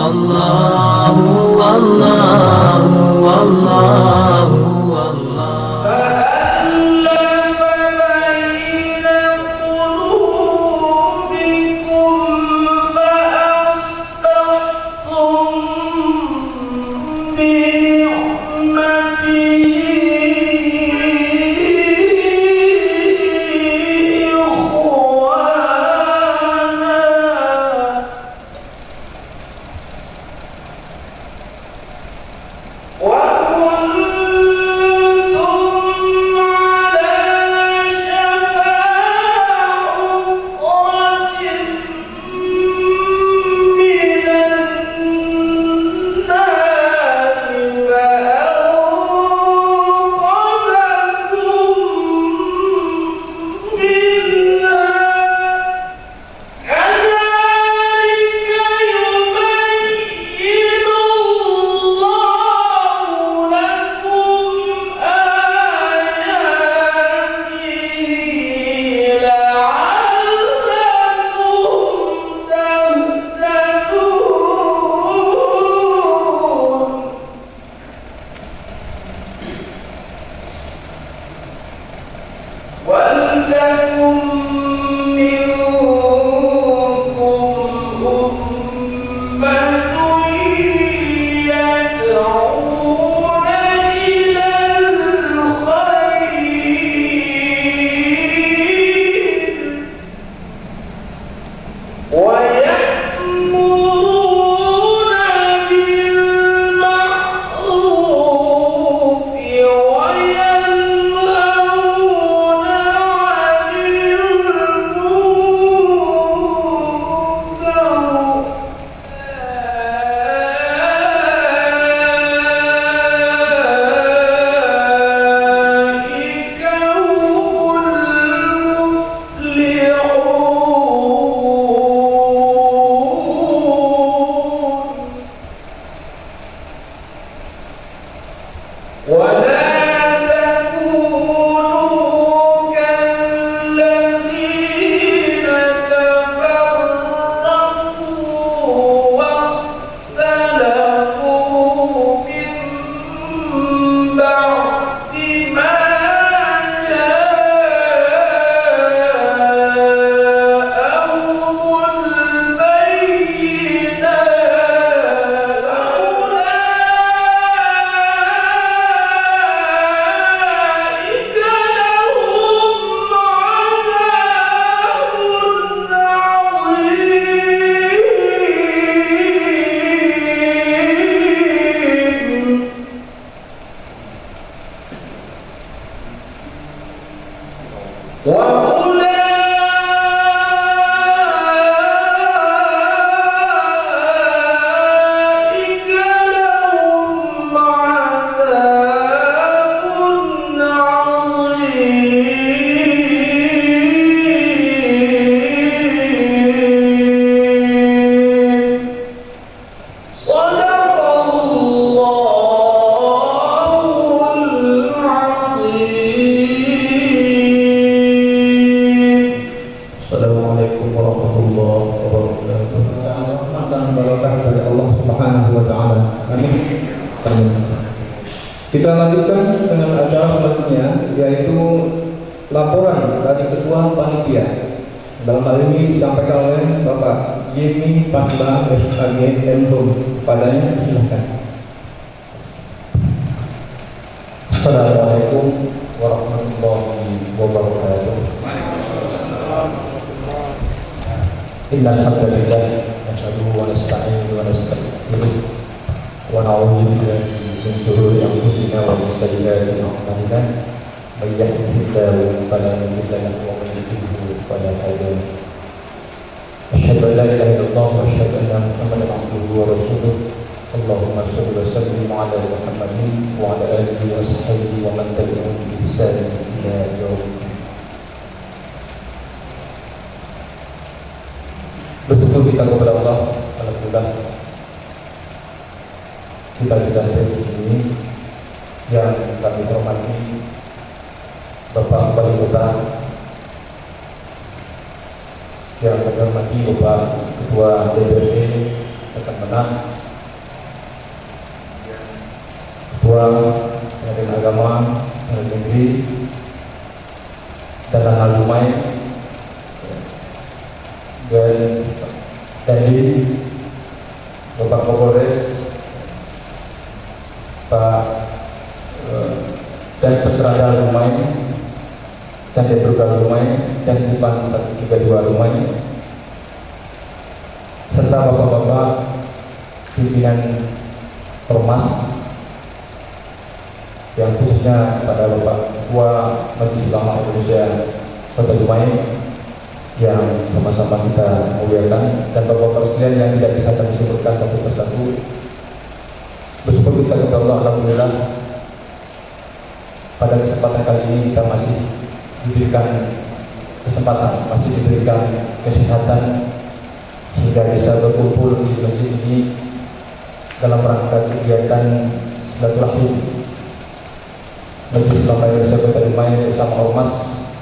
Allahu Allahu Allahu Kita lanjutkan dengan acara selanjutnya, yaitu laporan dari Ketua Panitia. Dalam hal ini disampaikan oleh Bapak Yemi Pasba SAG Menhub. Padanya silakan. Assalamualaikum warahmatullahi wabarakatuh. Innal hamdalillah nahmaduhu wa nasta'inuhu wa nastaghfiruh wa na'udzu billahi min shururi anfusina wa min sayyiati a'malina. May yahdihillahu fala mudilla lahu wa may yudlil fala hadiya lahu. Asyhadu an la ilaha illallah wa asyhadu anna Muhammadan abduhu wa rasuluh. Allahumma shalli wa sallim ala Muhammadin wa ala alihi wa sahbihi wa man tabi'ahum bi ihsan ila yaumil qiyamah. Bersyukur kita kepada Allah, alhamdulillah kita bisa hadir di sini. Yang kami hormati Bapak Wali Kota, yang kami hormati Bapak Ketua DPRD akan menang. Ketua Pengadilan Agama Negeri dan hal Dumai dan Dandi, Bapak Kapolres, Pak dan Setrada Dumai dan Depurgal Dumai dan Dipan 132 Dumai serta bapak-bapak pimpinan Ormas yang khususnya pada Bapak Ketua Majelis Ulama Indonesia Kota Dumai yang sama-sama kita muliakan, dan bapak-bapak sekalian yang tidak bisa kami sebutkan satu persatu. Bersyukur kita kepada Allah, alhamdulillah pada kesempatan kali ini kita masih diberikan kesempatan, masih diberikan kesehatan sehingga bisa berkumpul di masjid ini dalam rangka kegiatan silaturahim Majelis Ulama Indonesia Kota Dumai bersama Ormas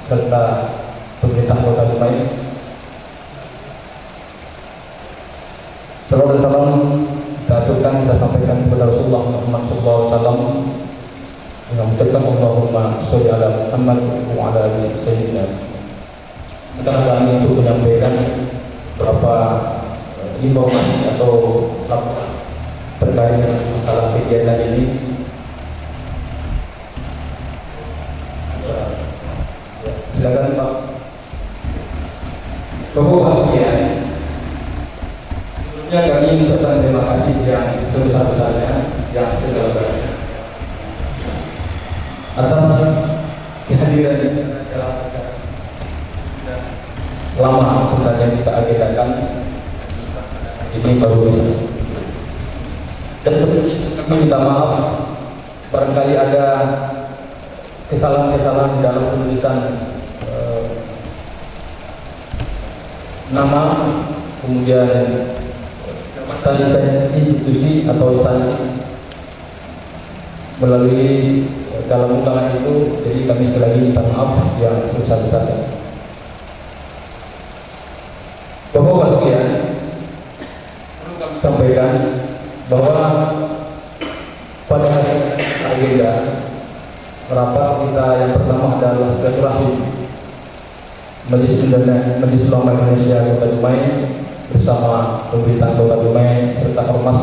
serta pemerintah Kota Dumai. Salawat dan salam kita aturkan, kita sampaikan kepada Rasulullah Muhammad SAW dengan mengucapkan Allahumma sholli ala Muhammad wa ala ali sayyidina. Sekarang kami untuk menyampaikan beberapa informasi atau laporan terkait dengan masalah kegiatan ini. Silakan Pak. Bapak sekalian, sebelumnya kami mengucapkan terima kasih yang sebesar-besarnya, yang segala-galanya atas kehadiran dalam acara lama sebenarnya kita agendakan ini baru bisa. Dan kami minta maaf barangkali ada kesalahan-kesalahan dalam penulisan nama, kemudian jabatan institusi atau instansi melalui dalam undangan itu. Jadi kami sekali lagi minta maaf yang sebesar-besarnya. Bapak-bapak sekalian, perlu kami sampaikan bahwa pada agenda rapat kita yang pertama adalah silaturahim Majelis Ulama Indonesia Kota Dumai bersama pemerintah Kota Dumai serta Ormas.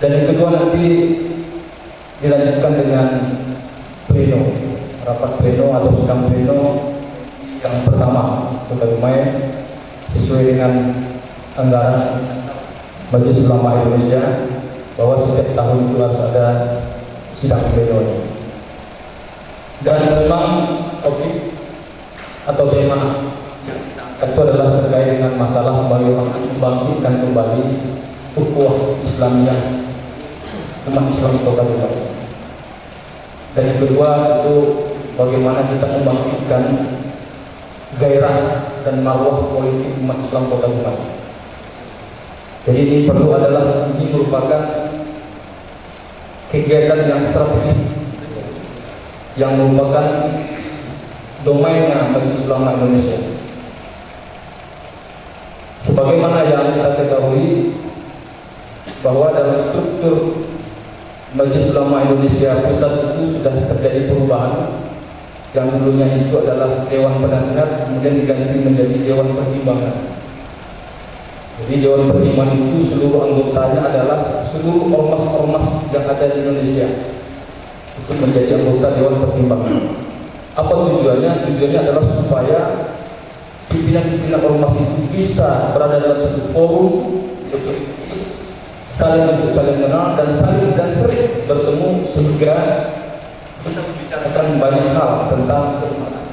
Dan yang kedua nanti dilanjutkan dengan pleno, rapat pleno atau sidang pleno yang pertama Kota Dumai sesuai dengan anggaran Majelis Ulama Indonesia bahwa setiap tahun itu harus ada sidang pleno. Dan memang topik atau tema itu adalah terkait dengan masalah membangkitkan kembali ukhuwah Islamiyah umat Islam Kota Dumai. Dan yang kedua itu bagaimana kita membangkitkan gairah dan marwah politik umat Islam Kota Dumai. Jadi ini merupakan kegiatan yang strategis yang merupakan domainnya Majelis Ulama Indonesia. Sebagaimana yang kita ketahui bahwa dalam struktur Majelis Ulama Indonesia pusat itu sudah terjadi perubahan. Yang dulunya itu adalah Dewan Penasehat, kemudian diganti menjadi Dewan Pertimbangan. Jadi Dewan Pertimbangan itu seluruh anggotanya adalah seluruh ormas-ormas yang ada di Indonesia untuk menjadi anggota Dewan Pertimbangan. Apa tujuannya? Tujuannya adalah supaya pimpinan-pimpinan ormas itu bisa berada dalam satu forum, saling kenal dan sering bertemu sehingga bisa membicarakan banyak hal tentang keumaran,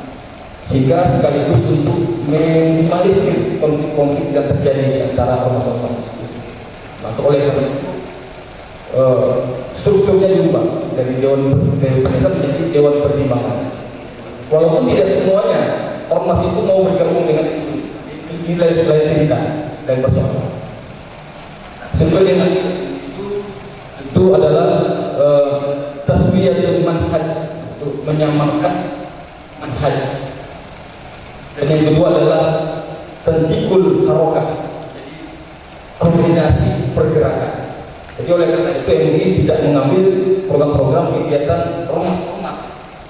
sehingga sekaligus untuk meminimalisir konflik-konflik yang terjadi di antara ormas-ormas tersebut. Maka oleh karena itu strukturnya diubah dari Dewan Penasehat menjadi Dewan Pertimbangan. Walaupun tidak semuanya ormas itu mau bergabung dengan itu, nilai cerita dan bersama. Sebenarnya itu adalah taswiyatul manhaj, untuk menyamakan manhaj. Dan yang kedua adalah tanzikul harokah, jadi program-program kegiatan ormas.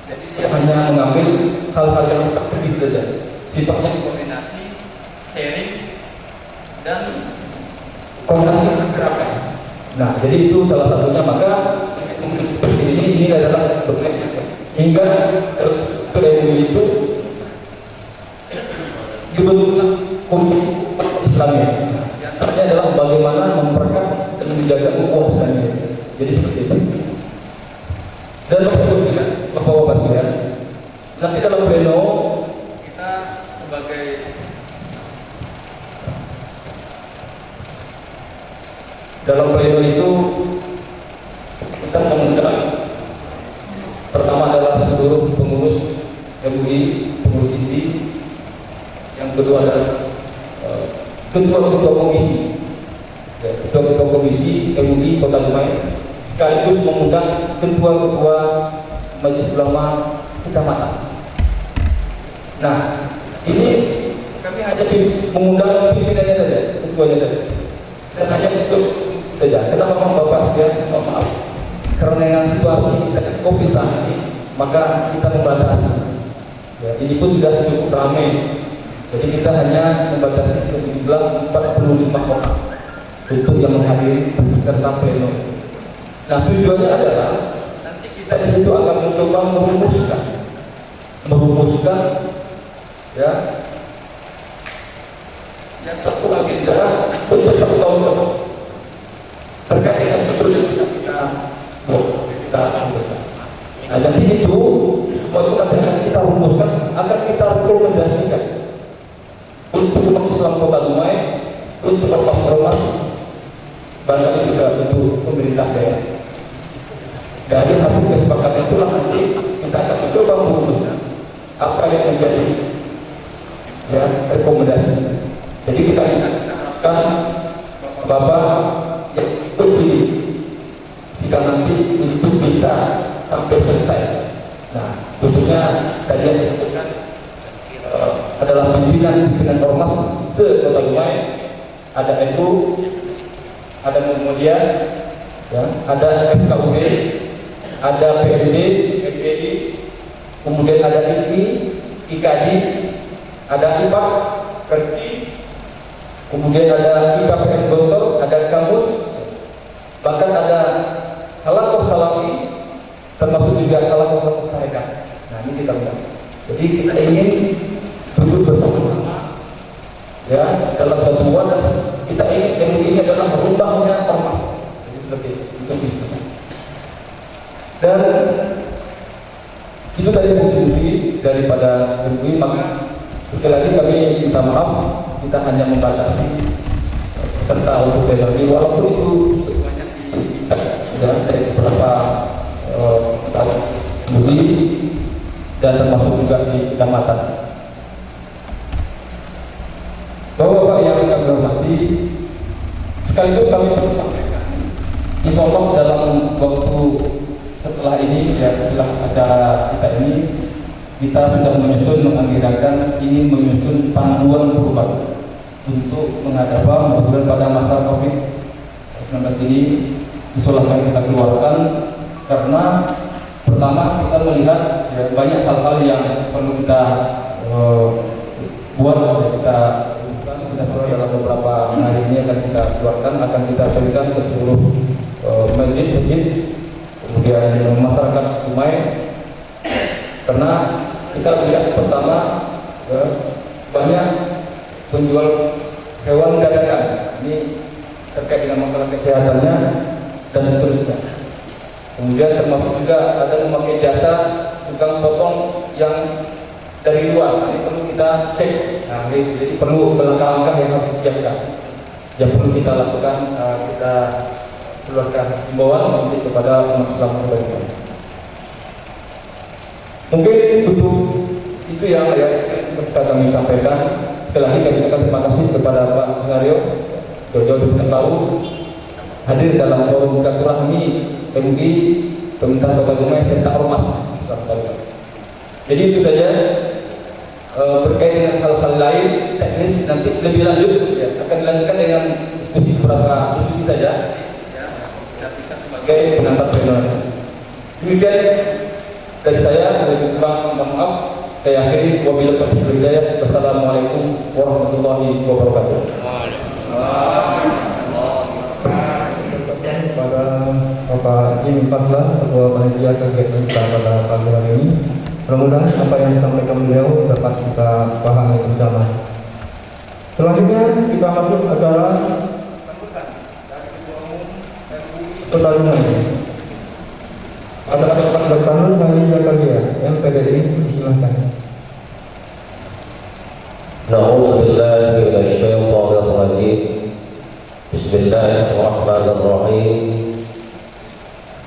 Jadi dia hanya mengambil hal-hal yang strategis saja, sifatnya koordinasi, sharing, dan koordinasi pergerakan. Nah, jadi itu salah satunya. Maka ini adalah bentuk hingga PMUI itu dibentuklah komisi Islamnya. Artinya adalah bagaimana memperkuat dan menjaga ukhuwah Islamiyah. Jadi seperti itu. Dan Bapak-bapak sekalian, nanti dalam pleno kita sebagai dalam pleno itu kita mengundang pertama adalah seluruh pengurus MUI, pengurus inti. Yang kedua adalah ketua-ketua komisi, ketua-ketua komisi MUI Kota Dumai, sekaligus mengundang ketua-ketua Majelis Ulama Kecamatan. Nah, ini kami hanya mengundang pimpinannya saja, ketuanya saja, dan hanya untuk saja. Kenapa Bapak sekalian? Maaf, karena dengan situasi COVID saat ini, maka kita membatasi. Ya, ini pun sudah cukup ramai. Jadi kita hanya membatasi sejumlah 45 orang untuk yang menghadiri peserta pleno. Nah, tujuannya adalah nanti kita di situ akan mencoba merumuskan ya yang satu agenda untuk 1 tahun terkait dengan betul kita anggota. Nah, jadi itu semua itu nanti akan kita rumuskan, akan kita rekomendasikan untuk umat Islam Kota Dumai, untuk ormas-ormas, bahkan juga untuk pemerintah daerah. Dari hasil kesepakatan itulah nanti kita akan mencoba merumuskan apa yang menjadi ya rekomendasi. Jadi kita harapkan Bapak yang ikut di sidang nanti untuk bisa sampai selesai. Nah, khususnya tadi yang disebutkan adalah pimpinan ormas se-Kota Dumai, ada NU, ada kemudian ya, ada FKUB, ada PMD, FPI, kemudian ada IPI, IKD, ada IPA, KERTI, kemudian ada IKPM Gontor, ada kamus, bahkan ada Halaqah Salafi, termasuk juga Halaqah Tarekat. Nah, ini kita lihat. Jadi kita ingin duduk bersama-sama ya dalam satu wadah. Kita ingin ini adalah merubahnya ormas. Jadi seperti itu bisa. Dan itu tadi fungsi daripada MUI. Maka sekali lagi kami minta maaf, kita hanya membatasi serta untuk PLRI, walaupun itu semuanya dari beberapa MUI dan termasuk juga di kecamatan. Bapak-bapak yang kami hormati, sekaligus kami perlu sampaikan, insya Allah dalam waktu setelah ini, ya setelah acara kita ini, kita sudah menganggarkan ingin menyusun panduan perubahan untuk menghadapi mudah pada masa COVID-19 ini. Insyaallah kita keluarkan karena pertama kita melihat ya, banyak hal-hal yang perlu kita buat, kita dalam beberapa hari ini akan kita keluarkan, akan kita berikan ke seluruh masjid-masjid, kemudian masyarakat Dumai. Karena kita lihat pertama banyak penjual hewan dadakan, ini terkait dengan masalah kesehatannya dan seterusnya. Kemudian termasuk juga ada memakai jasa tukang potong yang dari luar. Ini perlu kita cek. Nah, jadi perlu langkah-langkah yang harus disiapkan, yang perlu kita lakukan. Kita keluarkan himbauan nanti kepada umat Islam kebaikan. Mungkin untuk itu yang bisa kami sampaikan. Sekali lagi kami ucapkan terima kasih kepada Pak Sario jauh-jauh kita tahu hadir dalam forum silaturahmi MUI Pemerintah Kota Dumai serta ormas. Jadi itu saja. Berkait dengan hal-hal lain teknis nanti lebih lanjut ya, akan dilanjutkan dengan beberapa diskusi saja ya, kita sebagai pengantar pleno. Demikian dari saya, mohon maaf. Saya akhiri, wabillahi taufiq wal hidayah. Wassalamualaikum warahmatullahi wabarakatuh. Pada Bapak Jim Fatlah, Ketua Panitia kegiatan kita pada pagi hari ini. Mudah-mudahan apa yang disampaikan beliau dapat kita pahami bersama. Selanjutnya kita masuk acara pertarungan. Ada tempat bertanding dari Jakarta, MPDI, silakan. Na'udzubillahi minasyaitonir rajim. Bismillahirrahmanirrahim.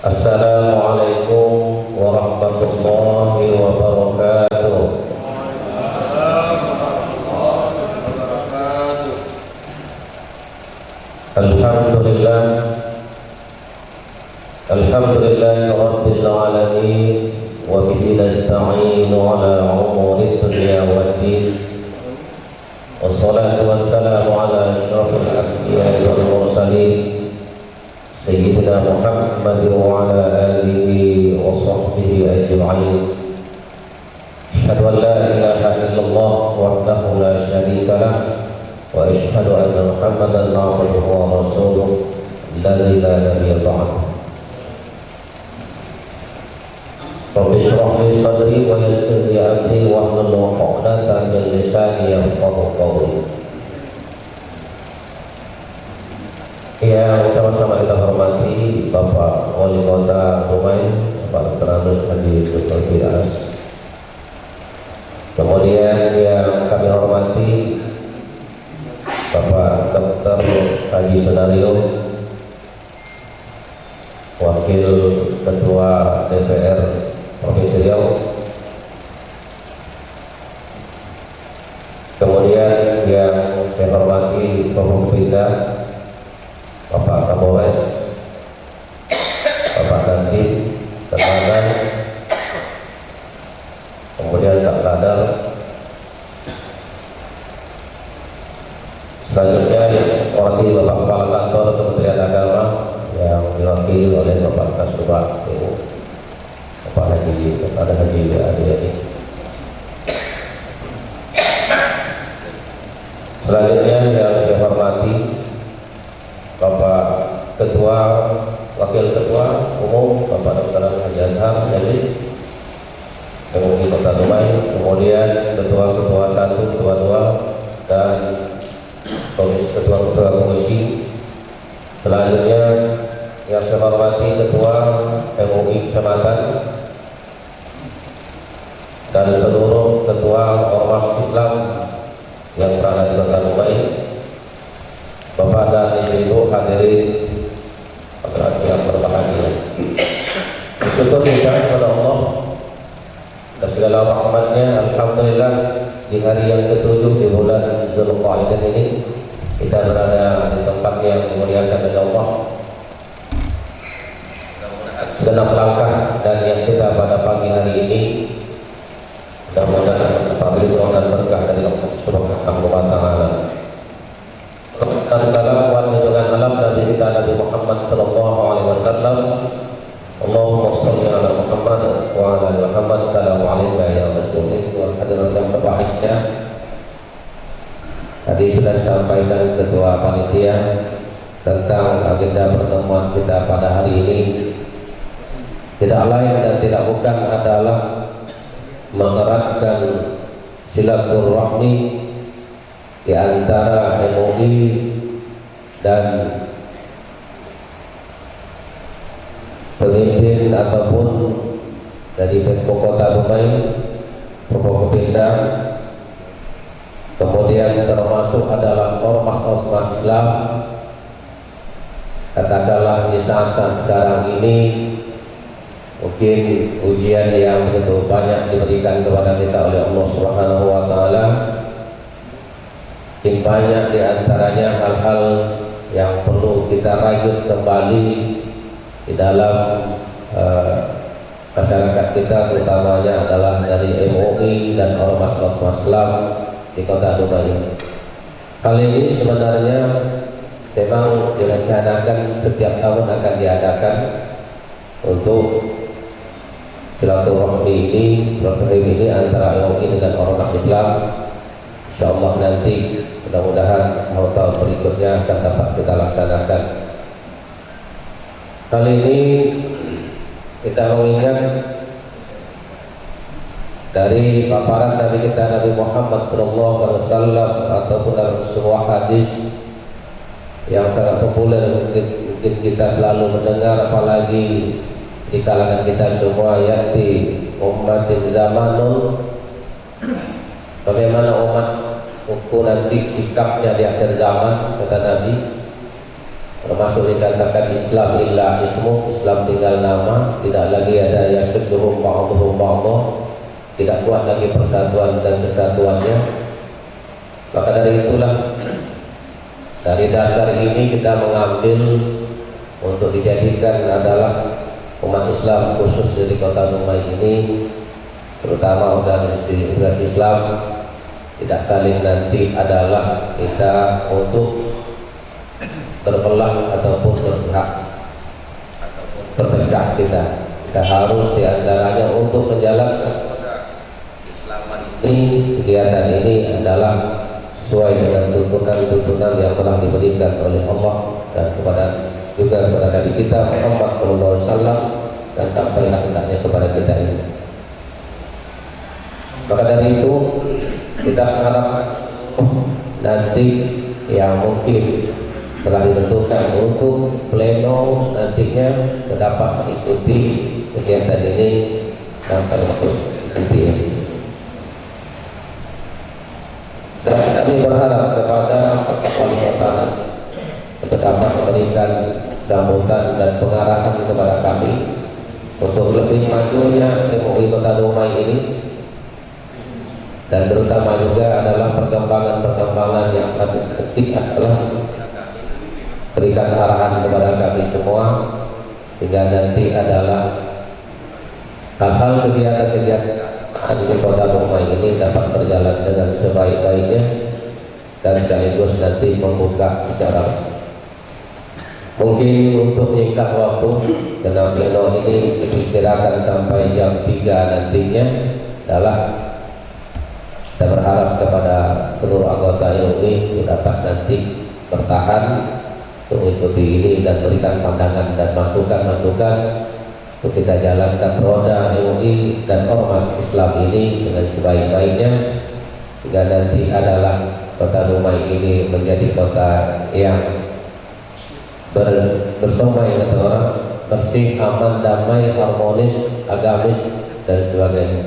Assalamualaikum warahmatullahi wabarakatuh. Alhamdulillah. Alhamdulillahi rabbil alamin. Wa bihi nasta'inu ala umuri dunya waddin. Wassalatu wassalamu ala asyrafil anbiya'i wal mursalin Sayyidina Muhammad wa ala alihi wa sahbihi ajma'in. Asyhadu an la ilaha illallah wahdahu la syarika lah wa asyhadu anna Muhammadan abduhu wa rasuluh alladzi la nabiyya ba'dahu. Rabbi shrah li sadri wa yassir li amri wahlul 'uqdatam min lisani yafqahu qawli. Yang sama-sama kita hormati Bapak Wali Kota Dumai, Bapak Terandus Haji Dr. Firas. Kemudian yang kami hormati Bapak Dr. Haji Sunario, Wakil Ketua DPR Provinsi Riau. Kemudian yang saya hormati Forkopimda, Bapak Kapolres, Bapak Dandim, Tenanan, kemudian Kak Ladar. Selanjutnya wakil Bapak Kepala Kantor Kementerian Agama yang diwakili oleh Bapak Kasubag Ibu Bapak Haji, kepada Haji adik-adik. Selanjutnya yang saya hormati Bapak Ketua, Wakil Ketua Umum Bapak Dr. Haji Azhar Yazid MUI Kota Dumai, kemudian Ketua-Ketua 1, Ketua 2 dan Ketua-Ketua Komisi. Selanjutnya yang saya hormati Ketua MUI Kecamatan dan seluruh Ketua Ormas Islam yang berada di Kota Dumai, Bapak dan Ibu hadirin yang berbahagia. Bersyukur kita kepada Allah dan segala rahmatnya. Alhamdulillah di hari yang ke-7 di bulan Zulqa'dah ini kita berada di tempat yang dimuliakan oleh Allah. Segenap langkah dan yang kita pada pagi hari ini mudah-mudahan mendapat ridho dan berkah dari Allah Subhanahu wa taala. Dan salam wa junjungan alam Nabi kita Nabi Muhammad sallallahu alaihi wasallam. Allahumma shalli ala Muhammad wa ala ali Muhammad. Assalamu alayka ya Rasulullah wa hadirin yang berbahagia. Tadi sudah disampaikan Ketua Panitia tentang agenda pertemuan kita pada hari ini. Tidak lain dan tidak bukan adalah mengeratkan silaturahmi di antara MUI dan pemimpin ataupun dari Pemko Kota Dumai, Forkopimda, kemudian termasuk adalah ormas-ormas Islam. Katakanlah di saat-saat sekarang ini mungkin ujian yang begitu banyak diberikan kepada kita oleh Allah Subhanahu wa taala. Yang banyak di antaranya hal-hal yang perlu kita rajut kembali di dalam masyarakat kita, terutamanya adalah dari MUI dan ormas-ormas Islam di Kota Dumai. Hal ini sebenarnya memang direncanakan setiap tahun akan diadakan untuk silaturahmi ini antara MUI dengan ormas Islam. Insyaallah nanti mudah-mudahan tahun berikutnya akan dapat kita laksanakan. Kali ini kita mengingat dari paparan Nabi kita Nabi Muhammad SAW ataupun dalam sebuah hadis yang sangat populer, mungkin kita selalu mendengar, apalagi di kalangan kita semua, yaitu ummatin zamanun, bagaimana umat ukur nanti sikapnya di akhir zaman, kata Nabi. Termasuk dikatakan Islam illa ismu, Islam tinggal nama, tidak lagi ada yasudduhum ba'duhum ba'dha, tidak kuat lagi persatuan dan kesatuannya. Maka dari itulah, dari dasar ini kita mengambil untuk dijadikan adalah umat Islam khusus di Kota Dumai ini, terutama organisasi Islam, tidak saling nanti adalah kita untuk berbelah ataupun berpihak berpecah. Kita harus diantaranya untuk menjalankan ini, kegiatan ini adalah sesuai dengan tuntunan yang telah diberikan oleh Allah dan juga kepada Nabi kita Muhammad SAW, dan sampailah hendaknya kepada kita ini. Maka dari itu kita harap nanti yang mungkin telah ditentukan untuk pleno nantinya dapat mengikuti kegiatan ini sampai waktu nanti. Dan kami berharap kepada wali kota untuk dapat memberikan sambutan dan pengarahan kepada kami untuk lebih majunya MUI Kota Dumai ini, dan terutama juga adalah perkembangan yang penting adalah berikan arahan kepada kami semua, sehingga nanti adalah hal-hal kegiatan di Kota Dumai ini dapat berjalan dengan sebaik-baiknya, dan sekaligus nanti membuka secara mungkin untuk menyingkat waktu dalam pleno ini diperkirakan sampai jam 3 nantinya. Adalah kita berharap kepada seluruh anggota MUI dapat nanti bertahan untuk mengikuti ini dan berikan pandangan dan masukan-masukan untuk kita jalankan roda MUI dan ormas Islam ini dengan sebaik-baiknya, sehingga nanti adalah Kota Dumai ini menjadi kota yang bersemai, kata orang, bersih, aman, damai, harmonis, agamis, dan sebagainya.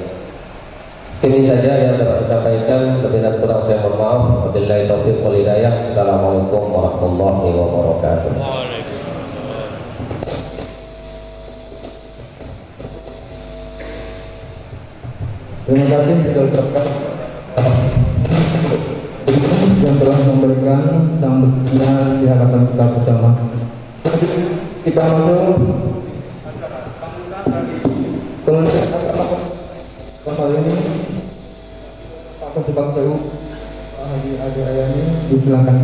Ini saja yang dapat saya sampaikan. Lebih dan kurang saya mohon maaf. Wabillahi taufiq wal hidayah. Assalamualaikum warahmatullahi wabarakatuh. Terima kasih kita ucapkan yang telah memberikan sambutan di hadapan kita bersama. Kita masuk kali ini Pak Sebang Sewu Haji Adi Ayani, disilakan.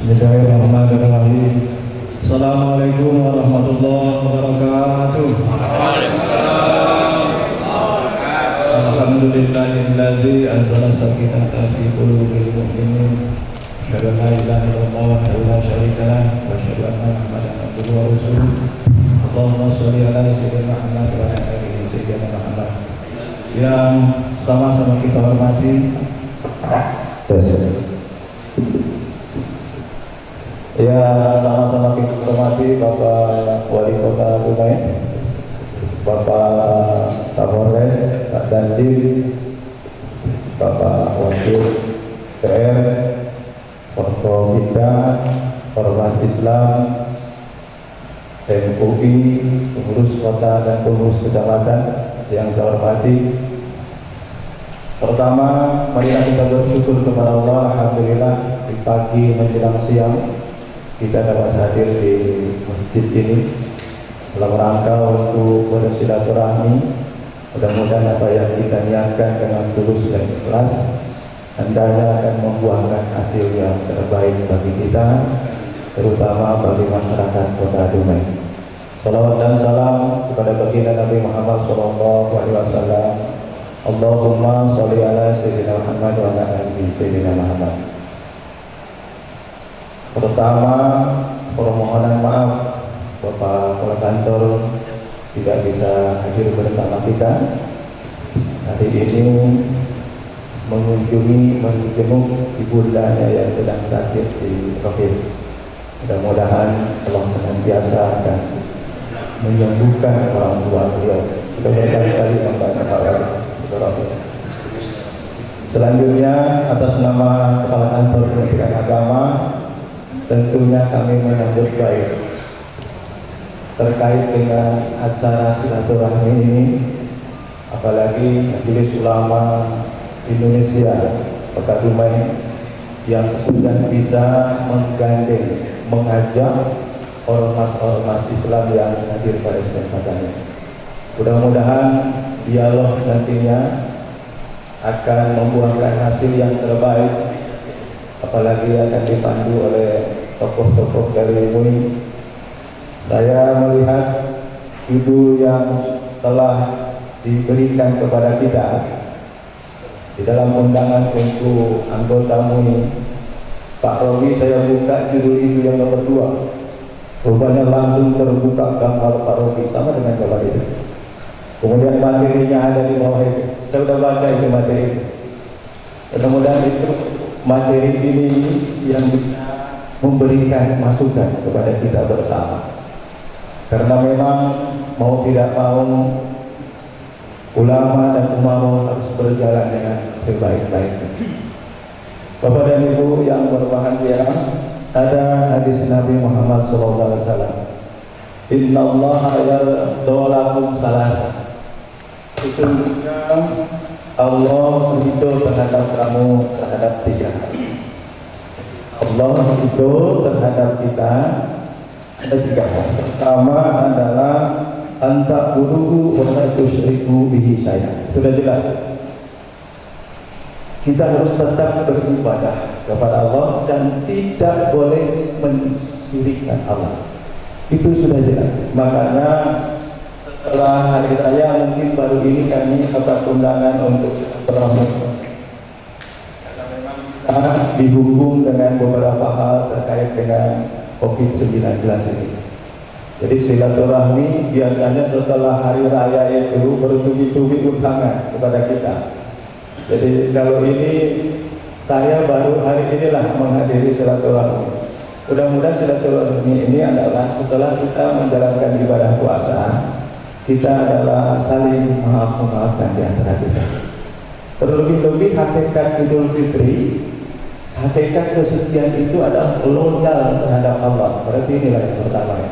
Bismillahirrahmanirrahim. Assalamualaikum warahmatullahi wabarakatuh. Alhamdulillahilladzi anzala sakinata fi qulubil mu'minin. Asyhadu an la ilaha illallah wahdahu la syarika lah wa asyhadu anna Muhammadan abduhu wa rasuluh. Allahumma shalli ala sayyidina Muhammad wa ala alihi sayyidina Muhammad. Yang sama-sama kita hormati, ya, sama-sama kita hormati Bapak Wali Kota Dumai, Bapak Kapolres, Pak Dandim, Bapak Wakil PR, Forkopimda, Ormas Islam, MUI, pengurus kota dan pengurus kecamatan yang saya hormati. Pertama, marilah kita bersyukur kepada Allah. Alhamdulillah, di pagi menjelang siang kita dapat hadir di masjid ini dalam rangka untuk bersilaturahmi. Mudah-mudahan apa yang kita niatkan dengan tulus dan ikhlas hendaknya akan membuahkan hasil yang terbaik bagi kita, terutama bagi masyarakat Kota Dumai. Salawat dan salam kepada baginda Nabi Muhammad SAW. Allahumma sholli ala Sayyidina Muhammad wa ala ali Sayyidina Muhammad. Pertama, permohonan maaf Bapak Kepala Kantor tidak bisa hadir bersama kita hari ini, menjenguk ibundanya yang sedang sakit di Rohim. Mudah-mudahan Allah senantiasa akan menyembuhkan orang tua beliau. Kita berkali-kali membaca Rohim. Selanjutnya, atas nama Kepala Kantor Kementerian Agama, tentunya kami menyambut baik terkait dengan acara silaturahmi ini, apalagi Majelis Ulama Indonesia Kota Dumai yang sudah bisa menggandeng, mengajak ormas-ormas Islam yang hadir pada kesempatan ini. Mudah-mudahan dialog nantinya akan membuahkan hasil yang terbaik, apalagi akan dipandu oleh tokoh-tokoh dari MUI. Saya melihat judul yang telah diberikan kepada kita di dalam undangan untuk anggota MUI. Pak Robi, saya buka judul itu yang nomor 2. Rupanya langsung terbuka gambar Pak Robi sama dengan gambar itu. Kemudian materinya ada di bawah itu. Saya sudah baca itu materi itu. Mudah-mudahan itu materi ini yang bisa memberikan masukan kepada kita bersama. Karena memang mau tidak mau ulama dan umat harus berjalan dengan sebaik-baiknya. Bapak dan Ibu yang berbahagia, ada hadis Nabi Muhammad SAW. Inna Allah yardolakum salasa. Sesungguhnya Allah ridho terhadap kamu terhadap 3. Allah ridho terhadap kita ada 3 hal. Pertama adalah anta buluhu wa la tusyriku bihi syai'an. Sudah jelas. Kita harus tetap beribadah kepada Allah dan tidak boleh mensyirikkan Allah. Itu sudah jelas. Makanya setelah hari raya mungkin baru ini kami dapat undangan untuk bertemu. Karena memang kita dihubung dengan beberapa hal terkait dengan COVID-19 ini. Jadi silaturahmi biasanya setelah hari raya itu bertubi-tubi undangan kepada kita. Jadi kalau ini saya baru hari inilah menghadiri silaturahmi. Mudah-mudahan silaturahmi ini adalah setelah kita menjalankan ibadah puasa, kita adalah saling memaafkan di antara kita. Terlebih-lebih hakikat Idul Fitri, hakikat kesucian itu adalah loyal terhadap Allah. Berarti inilah yang pertama ya.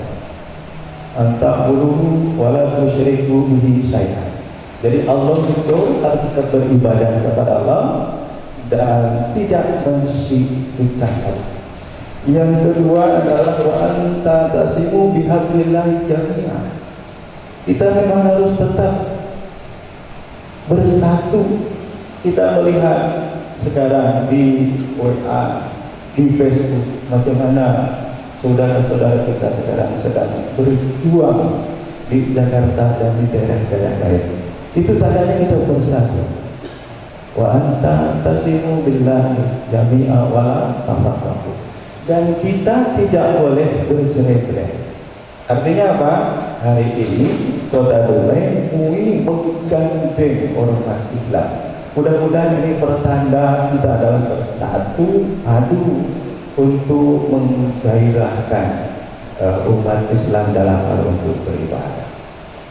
Anta'buduhu wa la tusyriku bihi syai'an. Jadi Allah itu harus kita beribadah kepada Allah dan tidak mensyirikkan Allah. Yang kedua adalah wa anta tasimu bihablillahi jami'an. Kita memang harus tetap bersatu. Kita melihat sekarang di WA, di Facebook, macam mana saudara-saudara kita sekarang sedang berjuang di Jakarta dan di daerah-daerah lain. Itu tandanya kita bersatu. Wa anta tasimu billahi jami'a wa la tafarraqu. Dan kita tidak boleh bercerai-berai. Artinya apa? Hari ini Kota Dumai MUI menggandeng ormas Islam. Mudah-mudahan ini pertanda kita adalah bersatu padu untuk menggairahkan umat Islam dalam hal untuk beribadah.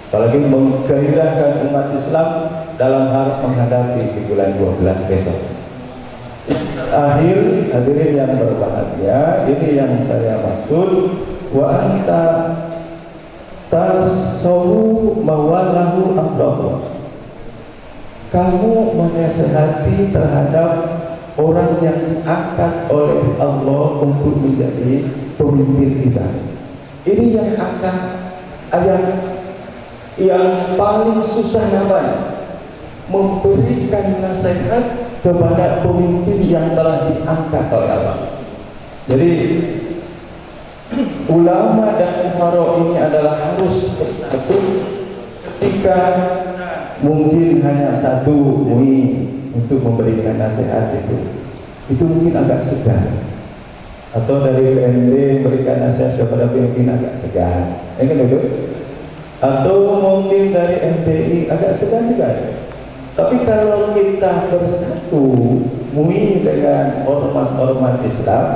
Apalagi menggairahkan umat Islam dalam hal menghadapi di bulan 12 besok. Akhir hadirin yang berbahagia, ini yang saya maksud. Wa anta tasawu mawalahu amrahu. Kamu menasihati terhadap orang yang diangkat oleh Allah untuk menjadi pemimpin kita. Ini yang akan yang paling susah namanya, memberikan nasihat kepada pemimpin yang telah diangkat oleh Allah. Jadi ulama dan umara ini adalah harus betul ketika mungkin hanya satu MUI untuk memberikan nasihat itu mungkin agak segan, atau dari PMD memberikan nasihat kepada pemimpin agak segan, kan itu? Atau mungkin dari MTI agak segan juga. Tapi kalau kita bersatu MUI dengan ormas-ormas Islam,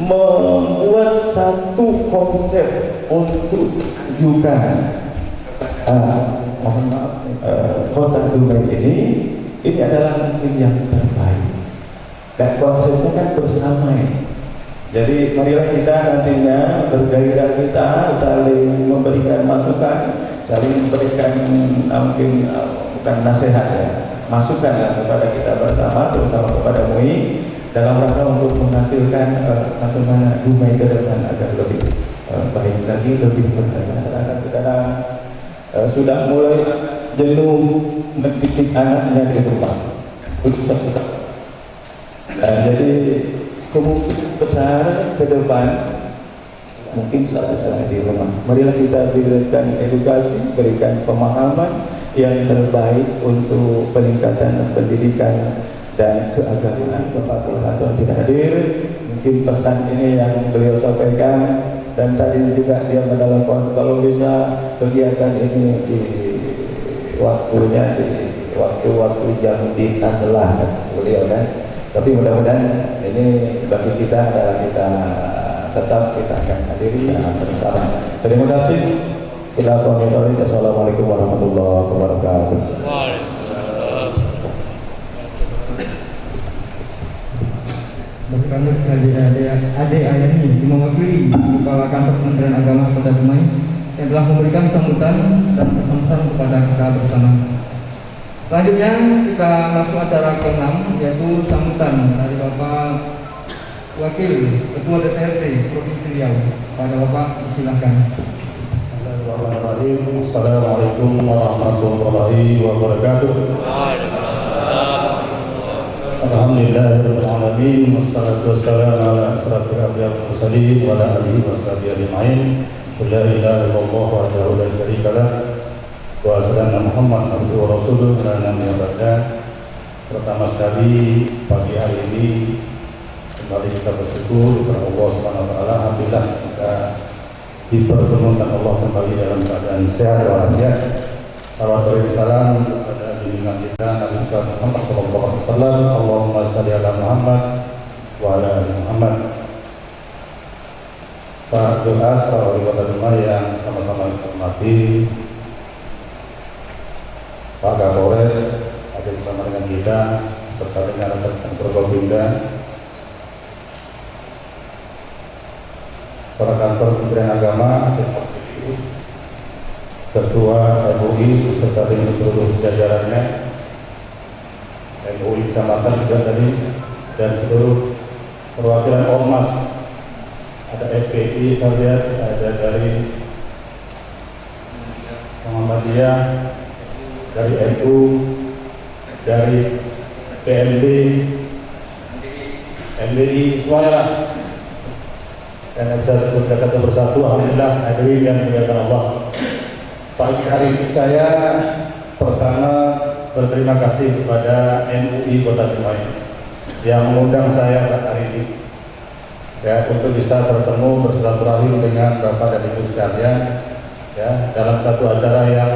membuat satu konsep untuk juga mohon maaf kota Dubai ini adalah mungkin yang terbaik, dan konsepnya kan bersama ini. Jadi marilah kita nantinya bergairah, kita saling memberikan masukan, saling memberikan mungkin bukan nasihat ya, masukan lah kepada kita bersama, terutama kepada MUI, dalam rangka untuk menghasilkan bagaimana Dubai ke depan agar lebih baik lagi, lebih berkembang. Masyarakat sekarang sudah mulai jenuh mendidik anaknya di rumah. Jadi kemungkinan besar ke depan mungkin satu-satunya di rumah. Marilah kita berikan edukasi, berikan pemahaman yang terbaik untuk peningkatan pendidikan dan keagamaan. Bapak Tuhan tidak hadir, mungkin pesan ini yang beliau sampaikan, dan tadi juga dia menelpon kalau bisa kegiatan ini di waktunya, di waktu-waktu jam di Taslah beliau kan. Tapi mudah-mudahan ini bagi kita adalah kita tetap kita akan hadiri bersama. Terima kasih. Kita pamit. Assalamualaikum warahmatullahi wabarakatuh. Bagi kami adik Ayani mewakili Kepala Kantor Kementerian Agama Kota Dumai yang telah memberikan sambutan dan pesan kepada kita bersama. Selanjutnya kita masuk acara ke-6, yaitu sambutan dari Bapak Wakil Ketua DPRD Provinsi Riau. Pada Bapak, silakan. Assalamualaikum warahmatullahi wabarakatuh. Alhamdulillahirrahmanirrahim. Wassalatu wassalamu ala asyrafil anbiya'i wal mursalin wa ala alihi wa sahbihi ajma'in. La ilaha illallah wahdahu la syarika lah wa sallallahu Muhammad abduhu wa rasuluhu ala nabiyina ba'da. Pertama sekali pagi hari ini kembali kita bersyukur kepada Allah Subhanahu wa taala. Alhamdulillah kita dipertemukan Allah kembali dalam keadaan sehat walafiat. Salawat dan salam kepada junjungan kita Nabi Muhammad sallallahu alaihi wasallam. Allahumma shalli ala Muhammad wa ala ali Muhammad. Pak Duas, Pak Wali Kota Dumai yang sama-sama hormati, Pak Kapolres hadir bersama dengan kita, serta dengan rekan Forkopimda, para kantor Kementerian Agama, Ketua MUI beserta dengan seluruh jajarannya, MUI Kecamatan juga tadi, dan seluruh perwakilan ormas. Ada FPI, saya lihat ada dari Muhammadiyah, dari NU, dari PMD, MDI, semuanya lah. Dan bisa sebutkan satu persatu. Alhamdulillah hadirin yang dimuliakan Allah. Pagi hari ini saya pertama berterima kasih kepada MUI Kota Dumai yang mengundang saya pada hari ini, ya, untuk bisa bertemu bersilaturahim dengan Bapak dan Ibu sekalian, ya, dalam satu acara yang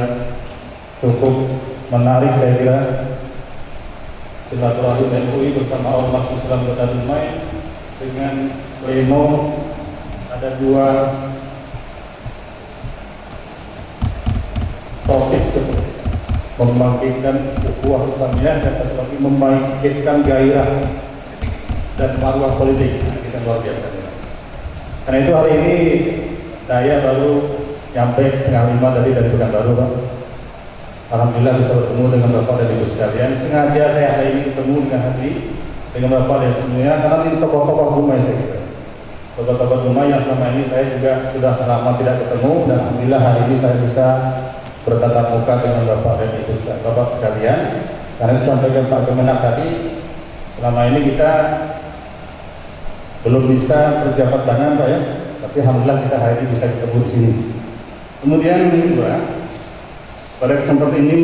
cukup menarik saya kira. Silaturahim MUI bersama ormas Islam Kota Dumai dengan pleno. Ada dua topik, membangkitkan ukhuwah Islamiyah dan satu lagi membangkitkan gairah dan marwah politik. Kita luar biasa. Karena itu hari ini saya baru nyampe 4:30 tadi dari Pekanbaru, Pak. Alhamdulillah bisa bertemu dengan Bapak dan Ibu sekalian. Sengaja saya hari ini ketemu dengan hati dengan Bapak dan semuanya, karena ini tokoh-tokoh Dumai saya kira. Tokoh-tokoh Dumai yang selama ini saya juga sudah lama tidak ketemu, dan alhamdulillah hari ini saya bisa bertatap muka dengan Bapak dan Ibu Bapak sekalian. Karena disampaikan Pak Kemenak tadi, selama ini kita belum bisa berjabat tangan Pak ya, tapi alhamdulillah kita hari ini bisa ketemu di sini. Kemudian yang kedua, pada kesempatan ini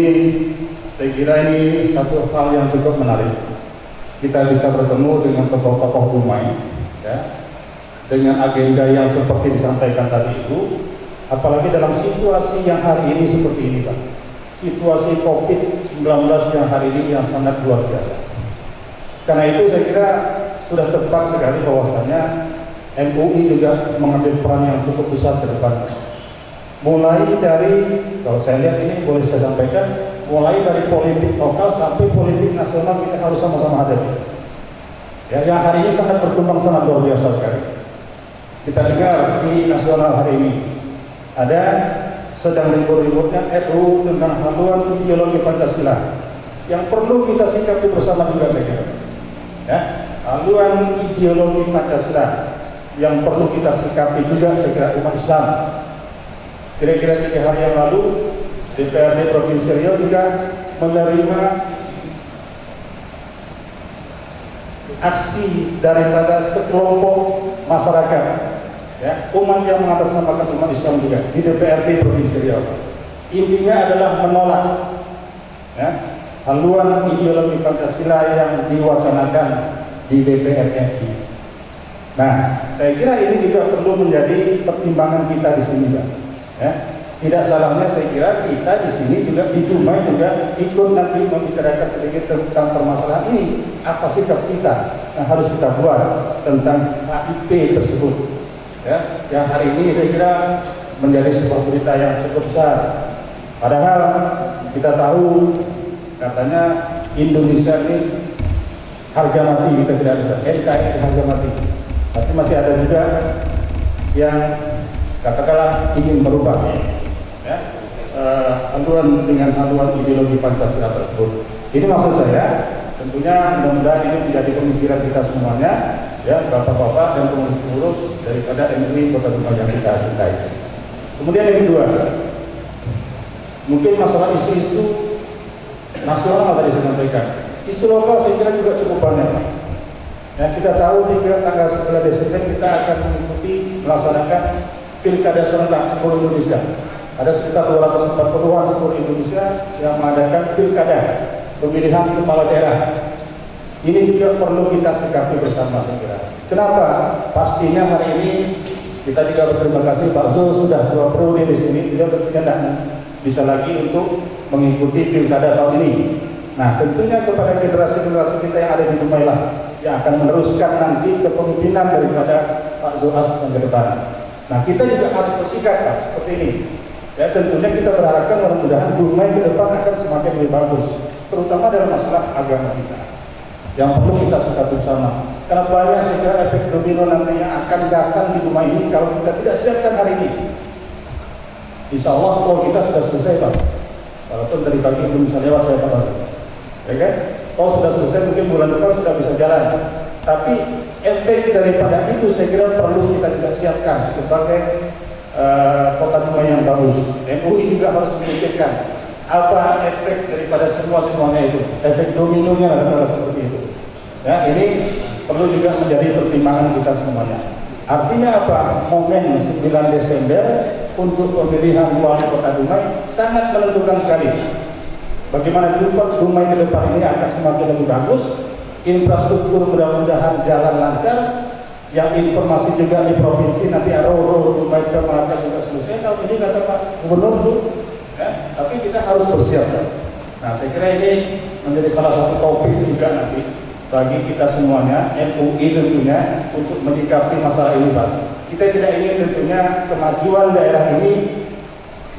saya kira ini satu hal yang cukup menarik. Kita bisa bertemu dengan tokoh-tokoh Dumai, ya, dengan agenda yang seperti disampaikan tadi itu, apalagi dalam situasi yang hari ini seperti ini Pak, situasi COVID-19 yang hari ini yang sangat luar biasa. Karena itu saya kira sudah tepat sekali bahwasanya MUI juga mengambil peran yang cukup besar ke depan. Mulai dari, kalau saya lihat ini boleh saya sampaikan, mulai dari politik lokal sampai politik nasional kita harus sama-sama hadapi. Ya, yang hari ini sangat berkembang sangat luar biasa sekali. Kita dengar di nasional hari ini ada sedang ribut-ributnya RUU tentang haluan ideologi Pancasila yang perlu kita sikapi bersama juga saya kira. Ya, haluan ideologi Pancasila yang perlu kita sikapi juga saya kira umat Islam. Kira-kira 3 hari yang lalu DPRD Provinsi Riau juga menerima aksi daripada sekelompok masyarakat, ya, umat yang mengatasnamakan umat Islam juga di DPRD Provinsi Riau. Intinya adalah menolak, ya, haluan ideologi Pancasila yang diwacanakan di DPR RI. Nah, saya kira ini juga perlu menjadi pertimbangan kita di sini, Pak. Ya, tidak salahnya saya kira kita di sini juga di Dumai juga ikut nanti membicarakan sedikit tentang permasalahan ini. Apa sikap kita yang harus kita buat tentang HIP tersebut? Ya, yang hari ini saya kira menjadi sebuah berita yang cukup besar. Padahal kita tahu katanya Indonesia ini harga mati, kita tidak ada NKRI harga mati. Tapi masih ada juga yang katakanlah ingin merubah, ya, haluan dengan haluan ideologi Pancasila tersebut. Ini maksud saya, tentunya mudah-mudahan ini menjadi pemikiran kita semuanya, ya, bapak-bapak dan pengurus daripada MUI Kota Dumai yang kita cintai. Kemudian yang kedua, mungkin masalah isu-isu nasional tadi saya sampaikan. Isu lokal saya kira juga cukup banyak. Ya, kita tahu di tanggal 9 Desember kita akan mengikuti melaksanakan Pilkada serentak seluruh Indonesia. Ada sekitar 240-an seluruh Indonesia yang mengadakan pilkada pemilihan kepala daerah. Ini juga perlu kita sikapi bersama saya kira. Kenapa? Pastinya hari ini kita juga berterima kasih Pak Zul sudah 2 periode di sini, beliau berkenan bisa lagi untuk mengikuti pilkada tahun ini. Nah, tentunya kepada generasi-generasi kita yang ada di Dumai lah yang akan meneruskan nanti kepemimpinan daripada Pak Zulhas yang ke depan. Nah, kita juga harus bersikap Pak, seperti ini. Ya, tentunya kita berharapkan mudah-mudahan Dumai ke depan akan semakin lebih bagus, terutama dalam masalah agama kita. Yang perlu kita sikapi bersama. Karena banyak saya kira efek domino nanti yang akan datang di Dumai ini kalau kita tidak siapkan hari ini. Insya Allah kalau kita sudah selesai Pak. Walaupun dari pagi belum bisa lewat saya Pak. Ya kan? Kalau sudah selesai mungkin bulan depan sudah bisa jalan. Tapi efek daripada itu saya kira perlu kita juga siapkan sebagai Kota Dumai yang bagus. MUI juga harus memikirkan apa efek daripada semuanya itu, efek dominonya adalah seperti itu. Ya, ini perlu juga menjadi pertimbangan kita semuanya. Artinya apa? Momen 9 Desember untuk pemilihan wali Kota Dumai sangat menentukan sekali. Bagaimana Dumai ke depan ini akan semakin lebih bagus. Infrastruktur mudah-mudahan jalan lancar. Yang informasi juga di provinsi nanti Roro Dumai ke Melaka juga selesai. Kalau ini kata Pak Gubernur itu, ya, tapi kita harus bersiap. Nah, saya kira ini menjadi salah satu topik juga nanti bagi kita semuanya, MUI tentunya untuk menyikapi masalah ini Pak. Kita tidak ingin tentunya kemajuan daerah ini